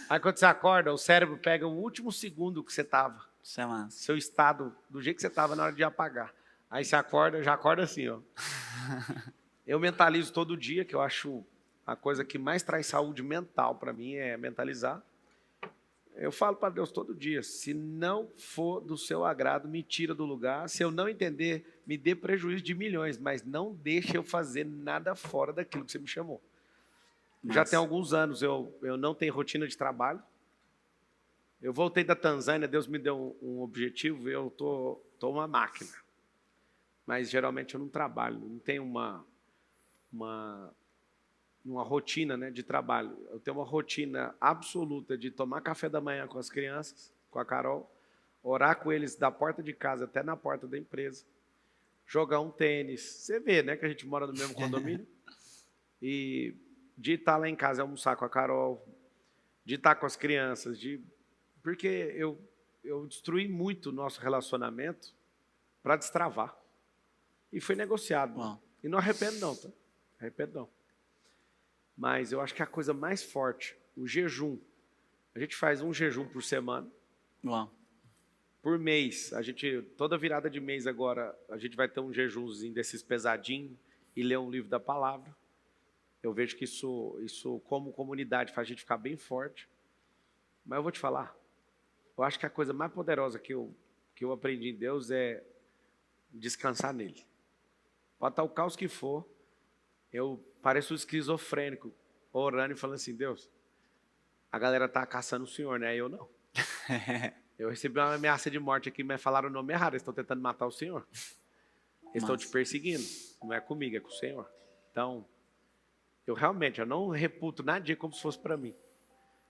Aí quando você acorda, o cérebro pega o último segundo que você estava. Isso é massa. Seu estado, do jeito que você estava na hora de apagar. Aí você acorda, já acorda assim, ó. Eu mentalizo todo dia, que eu acho a coisa que mais traz saúde mental para mim é mentalizar. Eu falo para Deus todo dia, se não for do seu agrado, me tira do lugar. Se eu não entender, me dê prejuízo de milhões, mas não deixe eu fazer nada fora daquilo que você me chamou. Nossa. Já tem alguns anos, eu não tenho rotina de trabalho. Eu voltei da Tanzânia, Deus me deu um objetivo, eu tô uma máquina. Mas geralmente eu não trabalho, não tenho uma rotina, né, de trabalho. Eu tenho uma rotina absoluta de tomar café da manhã com as crianças, com a Carol, orar com eles da porta de casa até na porta da empresa, jogar um tênis. Você vê, né, que a gente mora no mesmo condomínio. E de estar lá em casa almoçar com a Carol, de estar com as crianças, porque eu destruí muito o nosso relacionamento para destravar. E foi negociado. Uau. E não arrependo não, tá? Arrependo não. Mas eu acho que a coisa mais forte, o jejum. A gente faz um jejum por semana. Uau. Por mês. Toda virada de mês agora, a gente vai ter um jejumzinho desses pesadinhos e ler um livro da palavra. Eu vejo que isso como comunidade, faz a gente ficar bem forte. Mas eu vou te falar, eu acho que a coisa mais poderosa que eu aprendi em Deus é descansar nele. Pode estar o caos que for, eu pareço um esquizofrênico, orando e falando assim, Deus, a galera está caçando o Senhor, né? Eu não. Eu recebi uma ameaça de morte aqui, mas falaram o nome errado, eles estão tentando matar o Senhor. Eles estão te perseguindo, não é comigo, é com o Senhor. Então, Eu realmente, eu não reputo nada como se fosse para mim.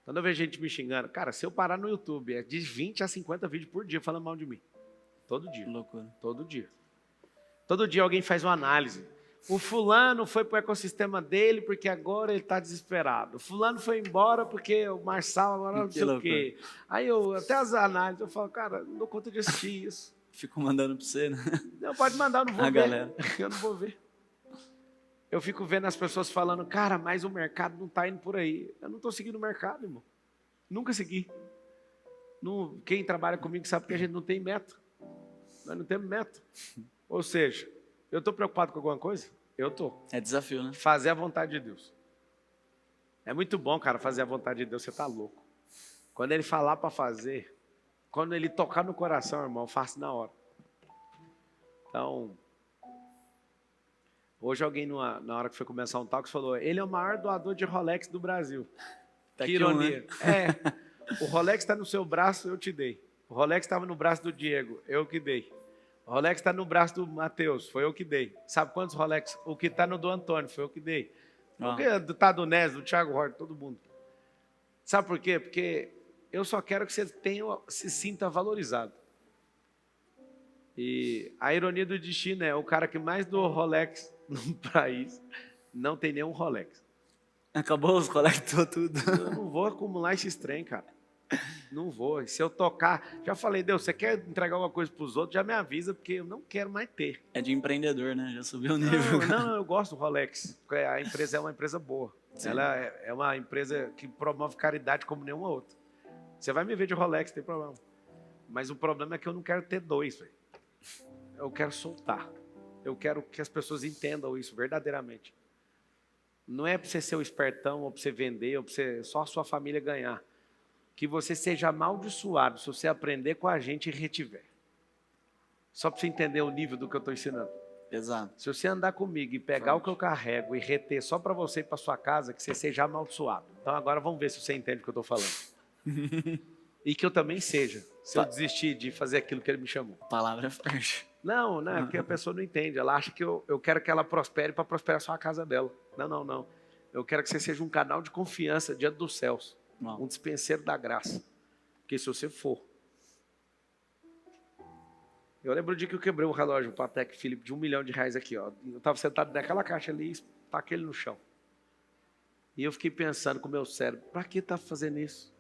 Quando eu vejo gente me xingando, cara, se eu parar no YouTube, é de 20 a 50 vídeos por dia falando mal de mim. Todo dia. Loucura. Todo dia. Todo dia alguém faz uma análise. O fulano foi para o ecossistema dele porque agora ele está desesperado. O fulano foi embora porque o Marçal agora não sei o quê. Aí até as análises, eu falo, cara, não dou conta de assistir isso. Fico mandando para você, né? Não, pode mandar, eu não vou ver. Galera. Eu não vou ver. Eu fico vendo as pessoas falando, cara, mas o mercado não está indo por aí. Eu não estou seguindo o mercado, irmão. Nunca segui. Não, quem trabalha comigo sabe que a gente não tem meta. Nós não temos meta. Ou seja, eu estou preocupado com alguma coisa? Eu estou. É desafio, né? Fazer a vontade de Deus. É muito bom, cara, fazer a vontade de Deus. Você está louco. Quando ele falar para fazer, quando ele tocar no coração, irmão, eu faço na hora. Então, hoje alguém, na hora que foi começar um talk, falou, ele é o maior doador de Rolex do Brasil. Tá que ironia. O Rolex está no seu braço, eu te dei. O Rolex estava no braço do Diego, eu que dei. O Rolex está no braço do Matheus, foi eu que dei. Sabe quantos Rolex? O que está no do Antônio, foi eu que dei. O que está do Nes, do Thiago Horta, todo mundo. Sabe por quê? Porque eu só quero que você se sinta valorizado. E a ironia do destino é o cara que mais doou Rolex no país não tem nenhum Rolex. Acabou os Rolex, tudo. Eu não vou acumular esses trem, cara. Não vou. E se eu tocar... Já falei, Deus, você quer entregar alguma coisa para os outros? Já me avisa, porque eu não quero mais ter. É de empreendedor, né? Já subiu o nível. Não, eu gosto do Rolex. A empresa é uma empresa boa. Sim. Ela é uma empresa que promove caridade como nenhuma outra. Você vai me ver de Rolex, não tem problema. Mas o problema é que eu não quero ter dois, velho. Eu quero soltar. Eu quero que as pessoas entendam isso verdadeiramente. Não é para você ser o espertão, ou para você vender, ou para só a sua família ganhar. Que você seja amaldiçoado se você aprender com a gente e retiver. Só para você entender o nível do que eu estou ensinando. Exato. Se você andar comigo e pegar o que eu carrego e reter só para você e para sua casa, que você seja amaldiçoado. Então agora vamos ver se você entende o que eu estou falando. E que eu também seja, se eu desistir de fazer aquilo que ele me chamou. A palavra é forte. Não, é porque a pessoa não entende. Ela acha que eu quero que ela prospere para prosperar só a casa dela. Não. Eu quero que você seja um canal de confiança diante dos céus. Um dispenseiro da graça. Porque se você for... Eu lembro o dia que eu quebrei um relógio, um Patek Philippe, de R$1 milhão aqui. Ó. Eu estava sentado naquela caixa ali e taquei ele no chão. E eu fiquei pensando com o meu cérebro, para que tá fazendo isso?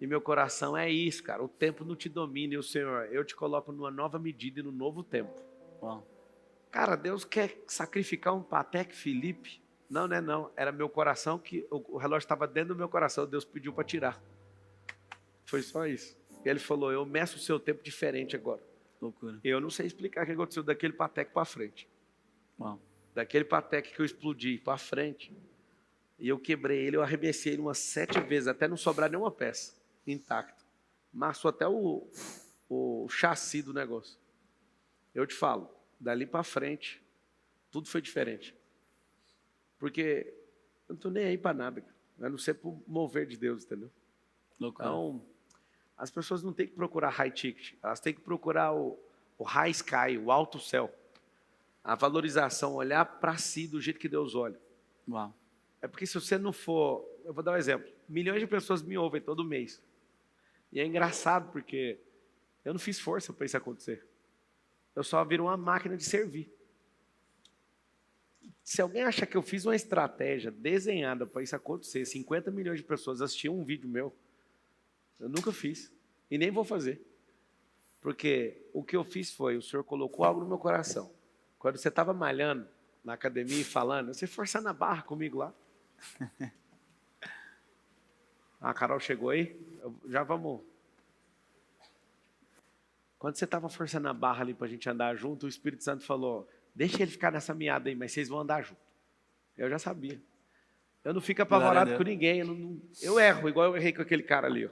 E meu coração, é isso, cara. O tempo não te domina, e o Senhor, eu te coloco numa nova medida e no novo tempo. Uau. Cara, Deus quer sacrificar um Patek Philippe? Não. Era meu coração, que o relógio estava dentro do meu coração. Deus pediu para tirar. Foi só isso. E ele falou, eu meço o seu tempo diferente agora. Loucura. Eu não sei explicar o que aconteceu daquele Patek para frente. Uau. Daquele Patek que eu explodi para frente. E eu quebrei ele, eu arremessei ele umas 7 vezes, até não sobrar nenhuma peça intacta. Amassou até o chassi do negócio. Eu te falo, dali para frente, tudo foi diferente. Porque eu não estou nem aí para nada, cara. A não ser por mover de Deus, entendeu? Loucura. Então, as pessoas não têm que procurar high ticket, elas têm que procurar o high sky, o alto céu. A valorização, olhar para si do jeito que Deus olha. Uau. É porque se você não for... Eu vou dar um exemplo. Milhões de pessoas me ouvem todo mês. E é engraçado porque eu não fiz força para isso acontecer. Eu só viro uma máquina de servir. Se alguém achar que eu fiz uma estratégia desenhada para isso acontecer, 50 milhões de pessoas assistiam um vídeo meu, eu nunca fiz. E nem vou fazer. Porque o que eu fiz foi, o Senhor colocou algo no meu coração. Quando você estava malhando na academia e falando, você forçando a barra comigo lá. A Carol chegou aí? Já vamos. Quando você estava forçando a barra ali para a gente andar junto, o Espírito Santo falou, deixa ele ficar nessa meada aí, mas vocês vão andar junto. Eu já sabia. Eu não fico apavorado com ninguém. Eu erro, igual eu errei com aquele cara ali. Ó.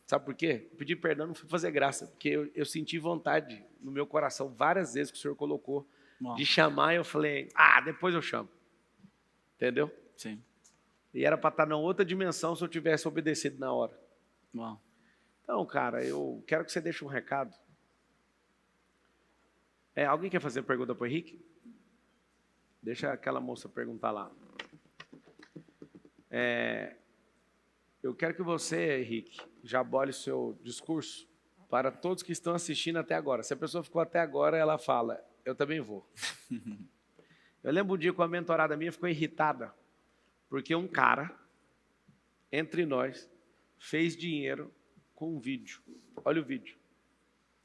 Sabe por quê? Eu pedi perdão, não fui fazer graça, porque eu senti vontade no meu coração várias vezes que o Senhor colocou de chamar, e eu falei, depois eu chamo. Entendeu? Sim. E era para estar na outra dimensão se eu tivesse obedecido na hora. Uau. Então, cara, eu quero que você deixe um recado. Alguém quer fazer pergunta para o Henrique? Deixa aquela moça perguntar lá. Eu quero que você, Henrique, já abole o seu discurso para todos que estão assistindo até agora. Se a pessoa ficou até agora, ela fala, eu também vou. Eu lembro um dia que uma mentorada minha ficou irritada, porque um cara, entre nós, fez dinheiro com um vídeo. Olha o vídeo.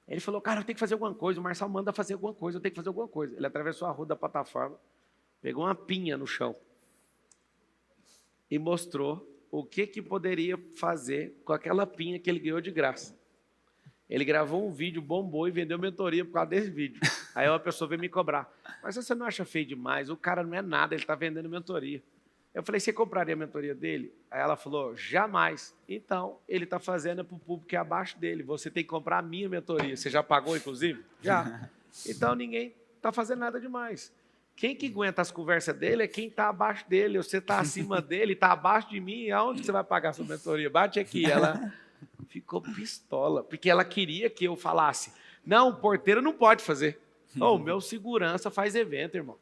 Ele falou, cara, eu tenho que fazer alguma coisa, o Marçal manda fazer alguma coisa, eu tenho que fazer alguma coisa. Ele atravessou a rua da plataforma, pegou uma pinha no chão e mostrou o que poderia fazer com aquela pinha que ele ganhou de graça. Ele gravou um vídeo, bombou e vendeu mentoria por causa desse vídeo. Aí uma pessoa veio me cobrar. Mas você não acha feio demais? O cara não é nada, ele está vendendo mentoria. Eu falei, você compraria a mentoria dele? Aí ela falou, jamais. Então, ele está fazendo para o público que é abaixo dele. Você tem que comprar a minha mentoria. Você já pagou, inclusive? Já. Então, ninguém está fazendo nada demais. Quem que aguenta as conversas dele é quem está abaixo dele. Você está acima dele, está abaixo de mim. Aonde você vai pagar a sua mentoria? Bate aqui. Ela ficou pistola, porque ela queria que eu falasse, não, o porteiro não pode fazer. Meu segurança faz evento, irmão.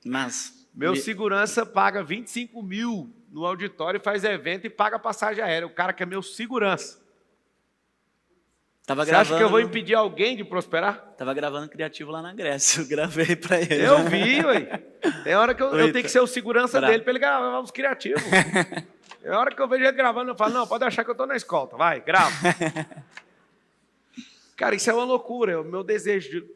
Mas... Meu segurança paga 25 mil no auditório, faz evento e paga passagem aérea. O cara que é meu segurança. Você acha que eu vou impedir alguém de prosperar? Tava gravando Criativo lá na Grécia, eu gravei para ele. Eu vi, ué. Tem hora que eu tenho que ser o segurança dele para ele gravar os criativos. Tem hora que eu vejo ele gravando, eu falo, não, pode achar que eu estou na escolta, vai, grava. Cara, isso é uma loucura. O meu desejo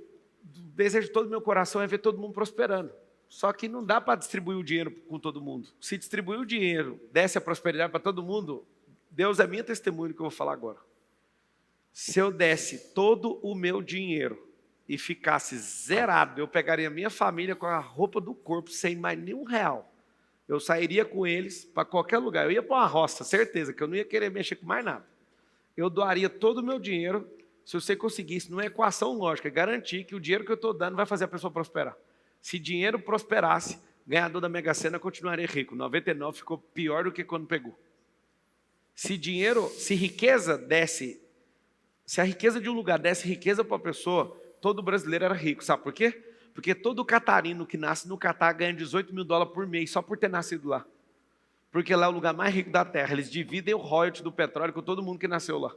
de todo o meu coração é ver todo mundo prosperando. Só que não dá para distribuir o dinheiro com todo mundo. Se distribuir o dinheiro, desse a prosperidade para todo mundo, Deus é minha testemunha que eu vou falar agora. Se eu desse todo o meu dinheiro e ficasse zerado, eu pegaria a minha família com a roupa do corpo, sem mais nenhum real. Eu sairia com eles para qualquer lugar. Eu ia para uma roça, certeza, que eu não ia querer mexer com mais nada. Eu doaria todo o meu dinheiro, se você conseguisse, numa equação lógica, garantir que o dinheiro que eu estou dando vai fazer a pessoa prosperar. Se dinheiro prosperasse, ganhador da Mega Sena continuaria rico. 99 ficou pior do que quando pegou. Se riqueza desse, se a riqueza de um lugar desse riqueza para a pessoa, todo brasileiro era rico. Sabe por quê? Porque todo catarino que nasce no Catar ganha 18 mil dólares por mês só por ter nascido lá. Porque lá é o lugar mais rico da terra. Eles dividem o royalty do petróleo com todo mundo que nasceu lá.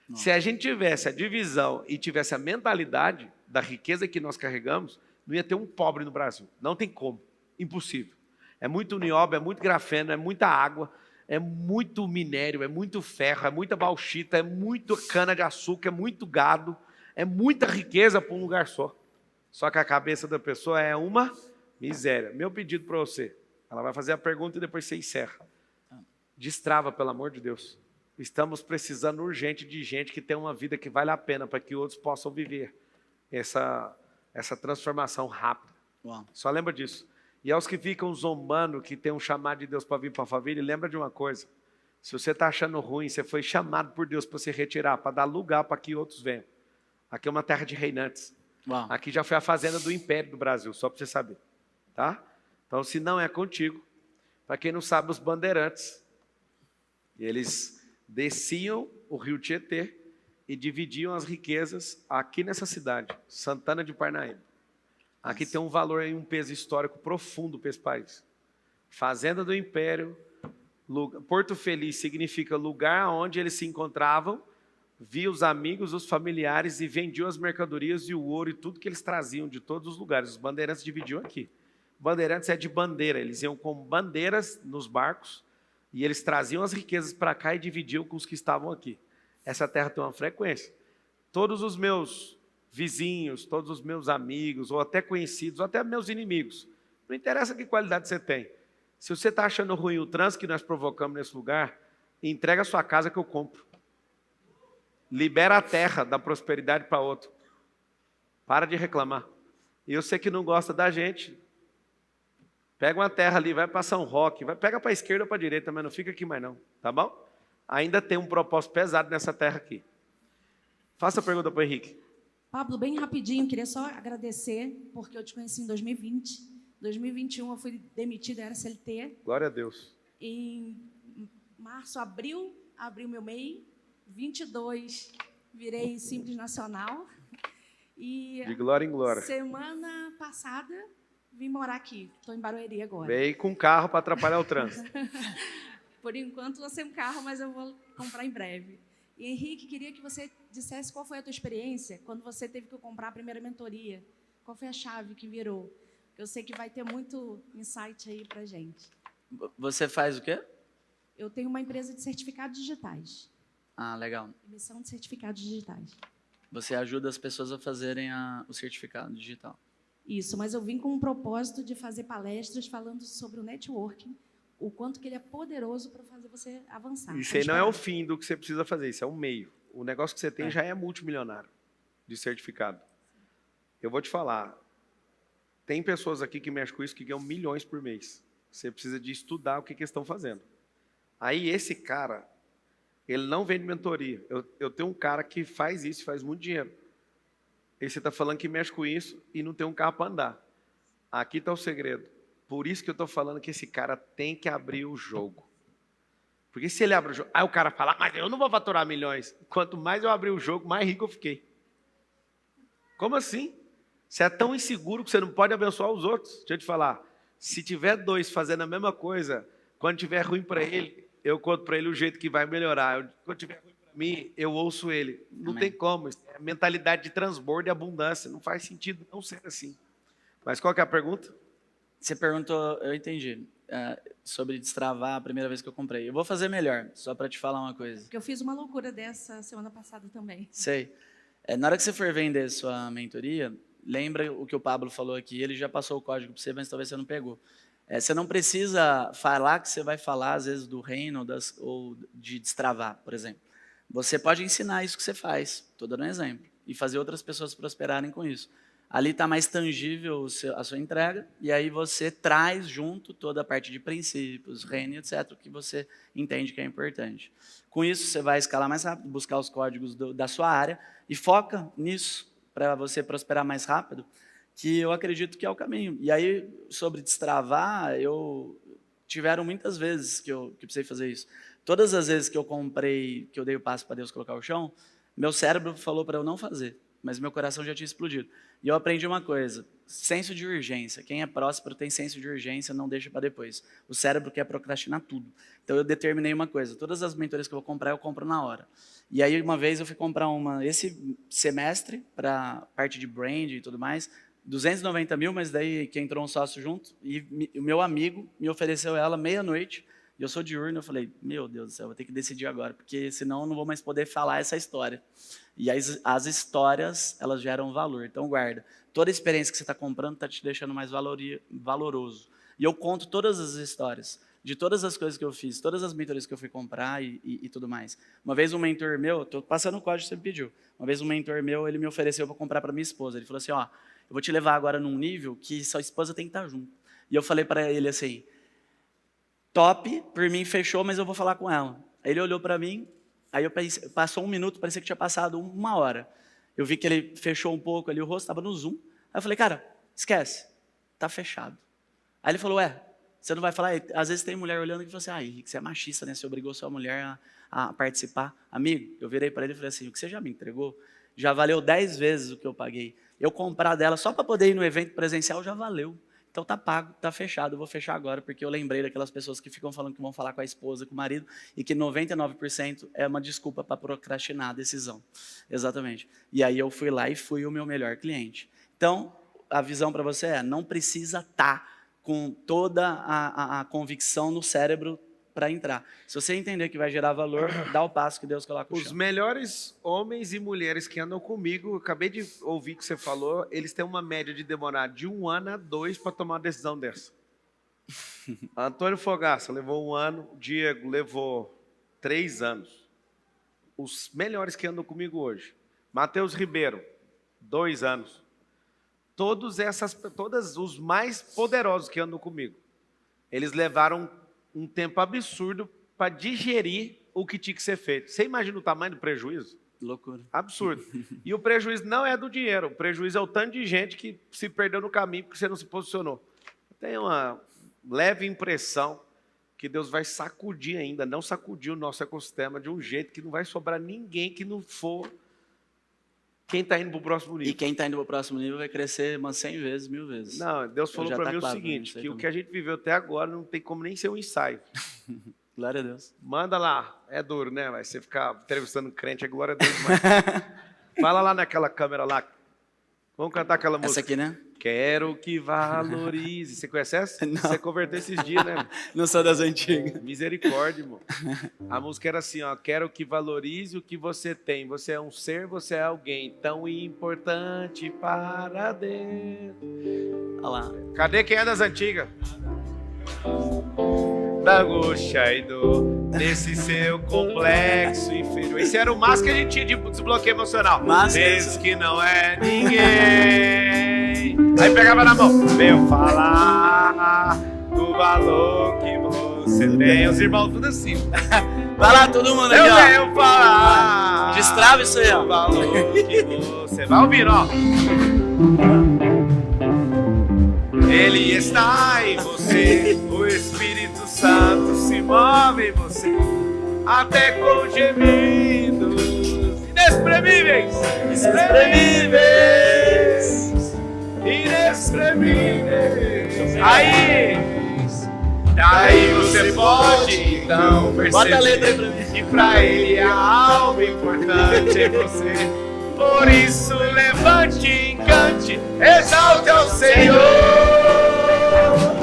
Nossa. Se a gente tivesse a divisão e tivesse a mentalidade da riqueza que nós carregamos, não ia ter um pobre no Brasil. Não tem como. Impossível. É muito nióbio, é muito grafeno, é muita água, é muito minério, é muito ferro, é muita bauxita, é muito cana-de-açúcar, é muito gado, é muita riqueza para um lugar só. Só que a cabeça da pessoa é uma miséria. Meu pedido para você, ela vai fazer a pergunta e depois você encerra. Destrava, pelo amor de Deus. Estamos precisando urgente de gente que tem uma vida que vale a pena para que outros possam viver essa transformação rápida. Uau. Só lembra disso. E aos que ficam zombando, que tem um chamado de Deus para vir para a família, lembra de uma coisa. Se você está achando ruim, você foi chamado por Deus para se retirar, para dar lugar para que outros venham. Aqui é uma terra de reinantes. Uau. Aqui já foi a fazenda do Império do Brasil, só para você saber. Tá? Então, se não é contigo, para quem não sabe, os bandeirantes, eles desciam o rio Tietê e dividiam as riquezas aqui nessa cidade, Santana de Parnaíba. Aqui tem um valor e um peso histórico profundo para esse país. Fazenda do Império, Porto Feliz significa lugar onde eles se encontravam, via os amigos, os familiares e vendiam as mercadorias e o ouro e tudo que eles traziam de todos os lugares. Os bandeirantes dividiam aqui. Bandeirantes é de bandeira, eles iam com bandeiras nos barcos e eles traziam as riquezas para cá e dividiam com os que estavam aqui. Essa terra tem uma frequência. Todos os meus vizinhos, todos os meus amigos, ou até conhecidos, ou até meus inimigos, não interessa que qualidade você tem. Se você está achando ruim o trânsito que nós provocamos nesse lugar, entrega a sua casa que eu compro. Libera a terra da prosperidade para outro. Para de reclamar. E eu sei que não gosta da gente. Pega uma terra ali, vai para São Roque, pega para a esquerda ou para a direita, mas não fica aqui mais não, tá bom? Ainda tem um propósito pesado nessa terra aqui. Faça a pergunta para o Henrique. Pablo, bem rapidinho, queria só agradecer, porque eu te conheci em 2020. Em 2021 eu fui demitida, era CLT. Glória a Deus. Em março, abril meu MEI. 22, virei Simples Nacional. E de glória em glória. Semana passada, Vim morar aqui. Estou em Barueri agora. Veio com carro para atrapalhar o trânsito. Por enquanto, eu sem um carro, mas eu vou comprar em breve. E, Henrique, queria que você dissesse qual foi a tua experiência quando você teve que comprar a primeira mentoria. Qual foi a chave que virou? Eu sei que vai ter muito insight aí para gente. Você faz o quê? Eu tenho uma empresa de certificados digitais. Ah, legal. Emissão de certificados digitais. Você ajuda as pessoas a fazerem o certificado digital. Isso, mas eu vim com um propósito de fazer palestras falando sobre o networking, o quanto que ele é poderoso para fazer você avançar. Isso aí não é o fim do que você precisa fazer, isso é o meio. O negócio que você tem já é multimilionário de certificado. Eu vou te falar, tem pessoas aqui que mexem com isso que ganham milhões por mês. Você precisa de estudar o que eles estão fazendo. Aí esse cara, ele não vende mentoria. Eu tenho um cara que faz isso, faz muito dinheiro. E você está falando que mexe com isso e não tem um carro para andar. Aqui está o segredo. Por isso que eu estou falando que esse cara tem que abrir o jogo. Porque se ele abre o jogo, aí o cara fala, mas eu não vou faturar milhões. Quanto mais eu abrir o jogo, mais rico eu fiquei. Como assim? Você é tão inseguro que você não pode abençoar os outros. Deixa eu te falar. Se tiver dois fazendo a mesma coisa, quando tiver ruim para ele, eu conto para ele o jeito que vai melhorar. Quando tiver ruim para mim, eu ouço ele. Não tem como. Isso é mentalidade de transbordo e abundância. Não faz sentido não ser assim. Mas qual que é a pergunta? Você perguntou, eu entendi, sobre destravar a primeira vez que eu comprei. Eu vou fazer melhor, só para te falar uma coisa. Porque eu fiz uma loucura dessa semana passada também. Sei. Na hora que você for vender sua mentoria, lembra o que o Pablo falou aqui, ele já passou o código para você, mas talvez você não pegou. Você não precisa falar que você vai falar, às vezes, do reino ou de destravar, por exemplo. Você pode ensinar isso que você faz, estou dando um exemplo, e fazer outras pessoas prosperarem com isso. Ali está mais tangível a sua entrega, e aí você traz junto toda a parte de princípios, reino, etc., que você entende que é importante. Com isso, você vai escalar mais rápido, buscar os códigos da sua área, e foca nisso para você prosperar mais rápido, que eu acredito que é o caminho. E aí, sobre destravar, tiveram muitas vezes que eu precisei fazer isso. Todas as vezes que eu comprei, que eu dei o passo para Deus colocar o chão, meu cérebro falou para eu não fazer, mas meu coração já tinha explodido. E eu aprendi uma coisa, senso de urgência. Quem é próspero tem senso de urgência, não deixa para depois. O cérebro quer procrastinar tudo. Então eu determinei uma coisa, todas as mentorias que eu vou comprar, eu compro na hora. E aí uma vez eu fui comprar esse semestre, para parte de brand e tudo mais, 290 mil, mas daí que entrou um sócio junto, e o meu amigo me ofereceu ela meia-noite, e eu sou diurno, eu falei, meu Deus do céu, vou ter que decidir agora, porque senão eu não vou mais poder falar essa história. E as histórias, elas geram valor, então guarda. Toda experiência que você está comprando está te deixando mais valoroso. E eu conto todas as histórias, de todas as coisas que eu fiz, todas as mentorias que eu fui comprar e tudo mais. Uma vez um mentor meu, estou passando o código que você me pediu, uma vez um mentor meu, ele me ofereceu para comprar para minha esposa, ele falou assim, ó, eu vou te levar agora num nível que sua esposa tem que estar junto. E eu falei para ele assim, top, por mim fechou, mas eu vou falar com ela. Aí ele olhou para mim, aí passou 1 minuto, parecia que tinha passado 1 hora. Eu vi que ele fechou um pouco ali o rosto, estava no Zoom. Aí eu falei, cara, esquece, tá fechado. Aí ele falou, você não vai falar? Às vezes tem mulher olhando e fala assim, Henrique, você é machista, né? Você obrigou sua mulher a participar. Amigo, eu virei para ele e falei assim, o que você já me entregou, já valeu 10 vezes o que eu paguei. Eu comprar dela só para poder ir no evento presencial já valeu. Então tá pago, tá fechado, eu vou fechar agora, porque eu lembrei daquelas pessoas que ficam falando que vão falar com a esposa, com o marido, e que 99% é uma desculpa para procrastinar a decisão. Exatamente. E aí eu fui lá e fui o meu melhor cliente. Então, a visão para você não precisa estar com toda a convicção no cérebro para entrar. Se você entender que vai gerar valor, dá o passo que Deus coloca no chão. Os melhores homens e mulheres que andam comigo, eu acabei de ouvir o que você falou, eles têm uma média de demorar de 1 ano a 2 para tomar uma decisão dessa. Antônio Fogaça levou 1 ano, Diego levou 3 anos. Os melhores que andam comigo hoje. Matheus Ribeiro, 2 anos. Todos os mais poderosos que andam comigo, eles levaram um tempo absurdo para digerir o que tinha que ser feito. Você imagina o tamanho do prejuízo? Loucura. Absurdo. E o prejuízo não é do dinheiro, o prejuízo é o tanto de gente que se perdeu no caminho porque você não se posicionou. Tenho uma leve impressão que Deus vai sacudir ainda, não sacudir o nosso ecossistema de um jeito que não vai sobrar ninguém que não for Quem está indo para o próximo nível? E quem está indo para o próximo nível vai crescer umas 100 vezes, 1000 vezes. Não, Deus falou para mim claro, o seguinte, que o também. que a gente viveu até agora não tem como nem ser um ensaio. Glória a Deus. Manda lá. É duro, né? Vai você ficar entrevistando crente, é glória a Deus demais. Fala lá naquela câmera lá. Vamos cantar aquela música. Essa aqui, né? Quero que valorize. Você conhece essa? Não. Você converteu esses dias, né? Não sou das antigas. Misericórdia, irmão. A música era assim, ó. Quero que valorize o que você tem. Você é um ser, você é alguém tão importante para Deus. Olha lá. Cadê quem é das antigas? Da angústia e dor, nesse seu complexo inferior. Esse era o máximo que a gente tinha de desbloqueio emocional. Esse que não é ninguém. Aí pegava na mão. Veio falar do valor que você tem. Os irmãos tudo assim. Vai lá, todo mundo aqui, ó. Eu venho falar. Destrava isso aí, ó. Do valor que você vai ouvir, ó. Ele está em você, o Espírito Santo se move em você, até com gemidos inexprimíveis, inexprimíveis. Aí você pode então perceber. Bota a letra aí pra mim. Que pra ele é algo importante em você. Por isso levante e cante, exalte ao Senhor.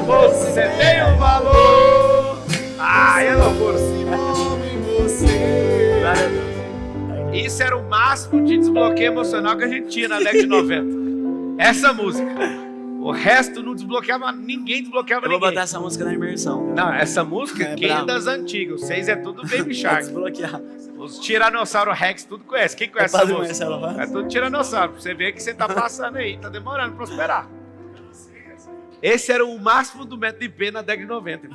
Você tem um valor. É loucura. Se move em você. Isso era o máximo de desbloqueio emocional que a gente tinha na década de 90. Essa música. O resto não desbloqueava, ninguém desbloqueava ninguém. Eu vou botar essa música na imersão. Não, essa música, quem é das antigas? Vocês é tudo Baby Shark. Desbloquear. Os Tiranossauro Rex, tudo conhece. Quem conhece essa música? É tudo Tiranossauro. Pra você ver que você tá passando aí, tá demorando pra prosperar. Esse era o máximo do método IP na década de 90.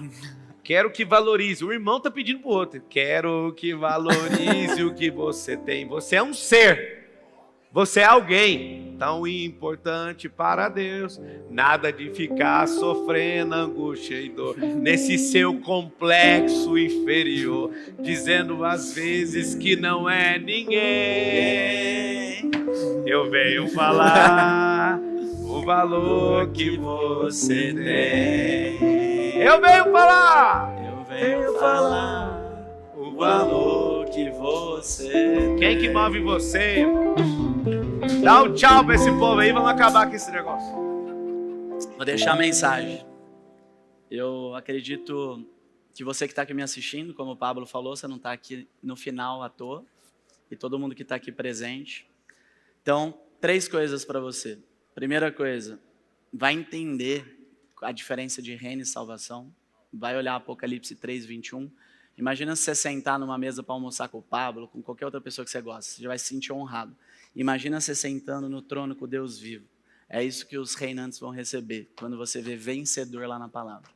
Quero que valorize. O irmão tá pedindo pro outro. Quero que valorize o que você tem. Você é um ser. Você é alguém tão importante para Deus. Nada de ficar sofrendo angústia e dor nesse seu complexo inferior, dizendo às vezes que não é ninguém. Eu venho falar o valor que você tem. Eu venho falar. Eu venho falar o valor que você tem. Quem que move você, irmão? Dá um tchau pra esse povo aí, vamos acabar com esse negócio. Vou deixar a mensagem. Eu acredito que você que está aqui me assistindo, como o Pablo falou, você não está aqui no final à toa. E todo mundo que está aqui presente. Então, 3 coisas para você. Primeira coisa, vai entender a diferença de reino e salvação. Vai olhar Apocalipse 3:21. Imagina você sentar numa mesa para almoçar com o Pablo, com qualquer outra pessoa que você gosta. Você já vai se sentir honrado. Imagina você sentando no trono com Deus vivo. É isso que os reinantes vão receber, quando você vê vencedor lá na palavra.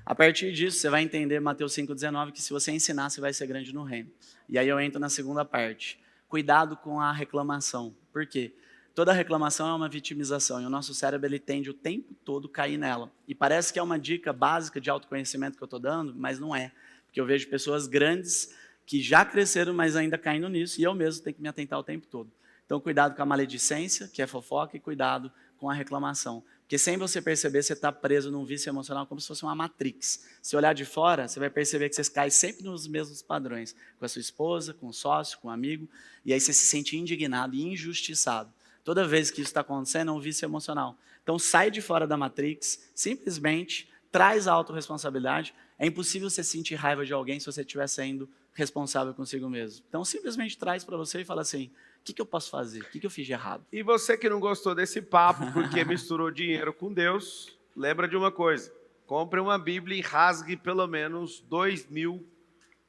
A partir disso, você vai entender Mateus 5,19, que se você ensinar, você vai ser grande no reino. E aí eu entro na segunda parte. Cuidado com a reclamação. Por quê? Toda reclamação é uma vitimização, e o nosso cérebro ele tende o tempo todo a cair nela. E parece que é uma dica básica de autoconhecimento que eu estou dando, mas não é. Porque eu vejo pessoas grandes que já cresceram, mas ainda caindo nisso, e eu mesmo tenho que me atentar o tempo todo. Então, cuidado com a maledicência, que é fofoca, e cuidado com a reclamação. Porque sem você perceber, você está preso num vício emocional como se fosse uma Matrix. Se olhar de fora, você vai perceber que você cai sempre nos mesmos padrões. Com a sua esposa, com o sócio, com o amigo. E aí você se sente indignado e injustiçado. Toda vez que isso está acontecendo, é um vício emocional. Então, sai de fora da Matrix, simplesmente traz a autorresponsabilidade. É impossível você sentir raiva de alguém se você estiver sendo responsável consigo mesmo. Então, simplesmente traz para você e fala assim, o que eu posso fazer? O que eu fiz de errado? E você que não gostou desse papo porque misturou dinheiro com Deus, lembra de uma coisa. Compre uma Bíblia e rasgue pelo menos 2.000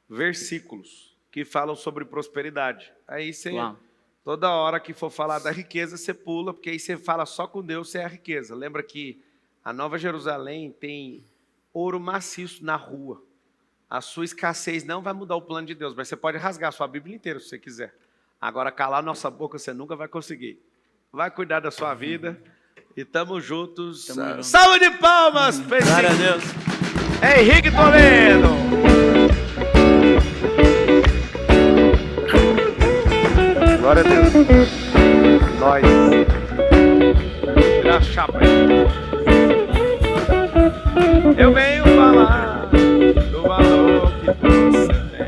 versículos que falam sobre prosperidade. Aí você, toda hora que for falar da riqueza, você pula, porque aí você fala só com Deus, você é a riqueza. Lembra que a Nova Jerusalém tem ouro maciço na rua. A sua escassez não vai mudar o plano de Deus, mas você pode rasgar a sua Bíblia inteira se você quiser. Agora, calar nossa boca você nunca vai conseguir. Vai cuidar da sua vida e tamo juntos. Salve de palmas! Glória a Deus! Henrique Toledo! Glória a Deus! Eu venho falar do valor que você tem.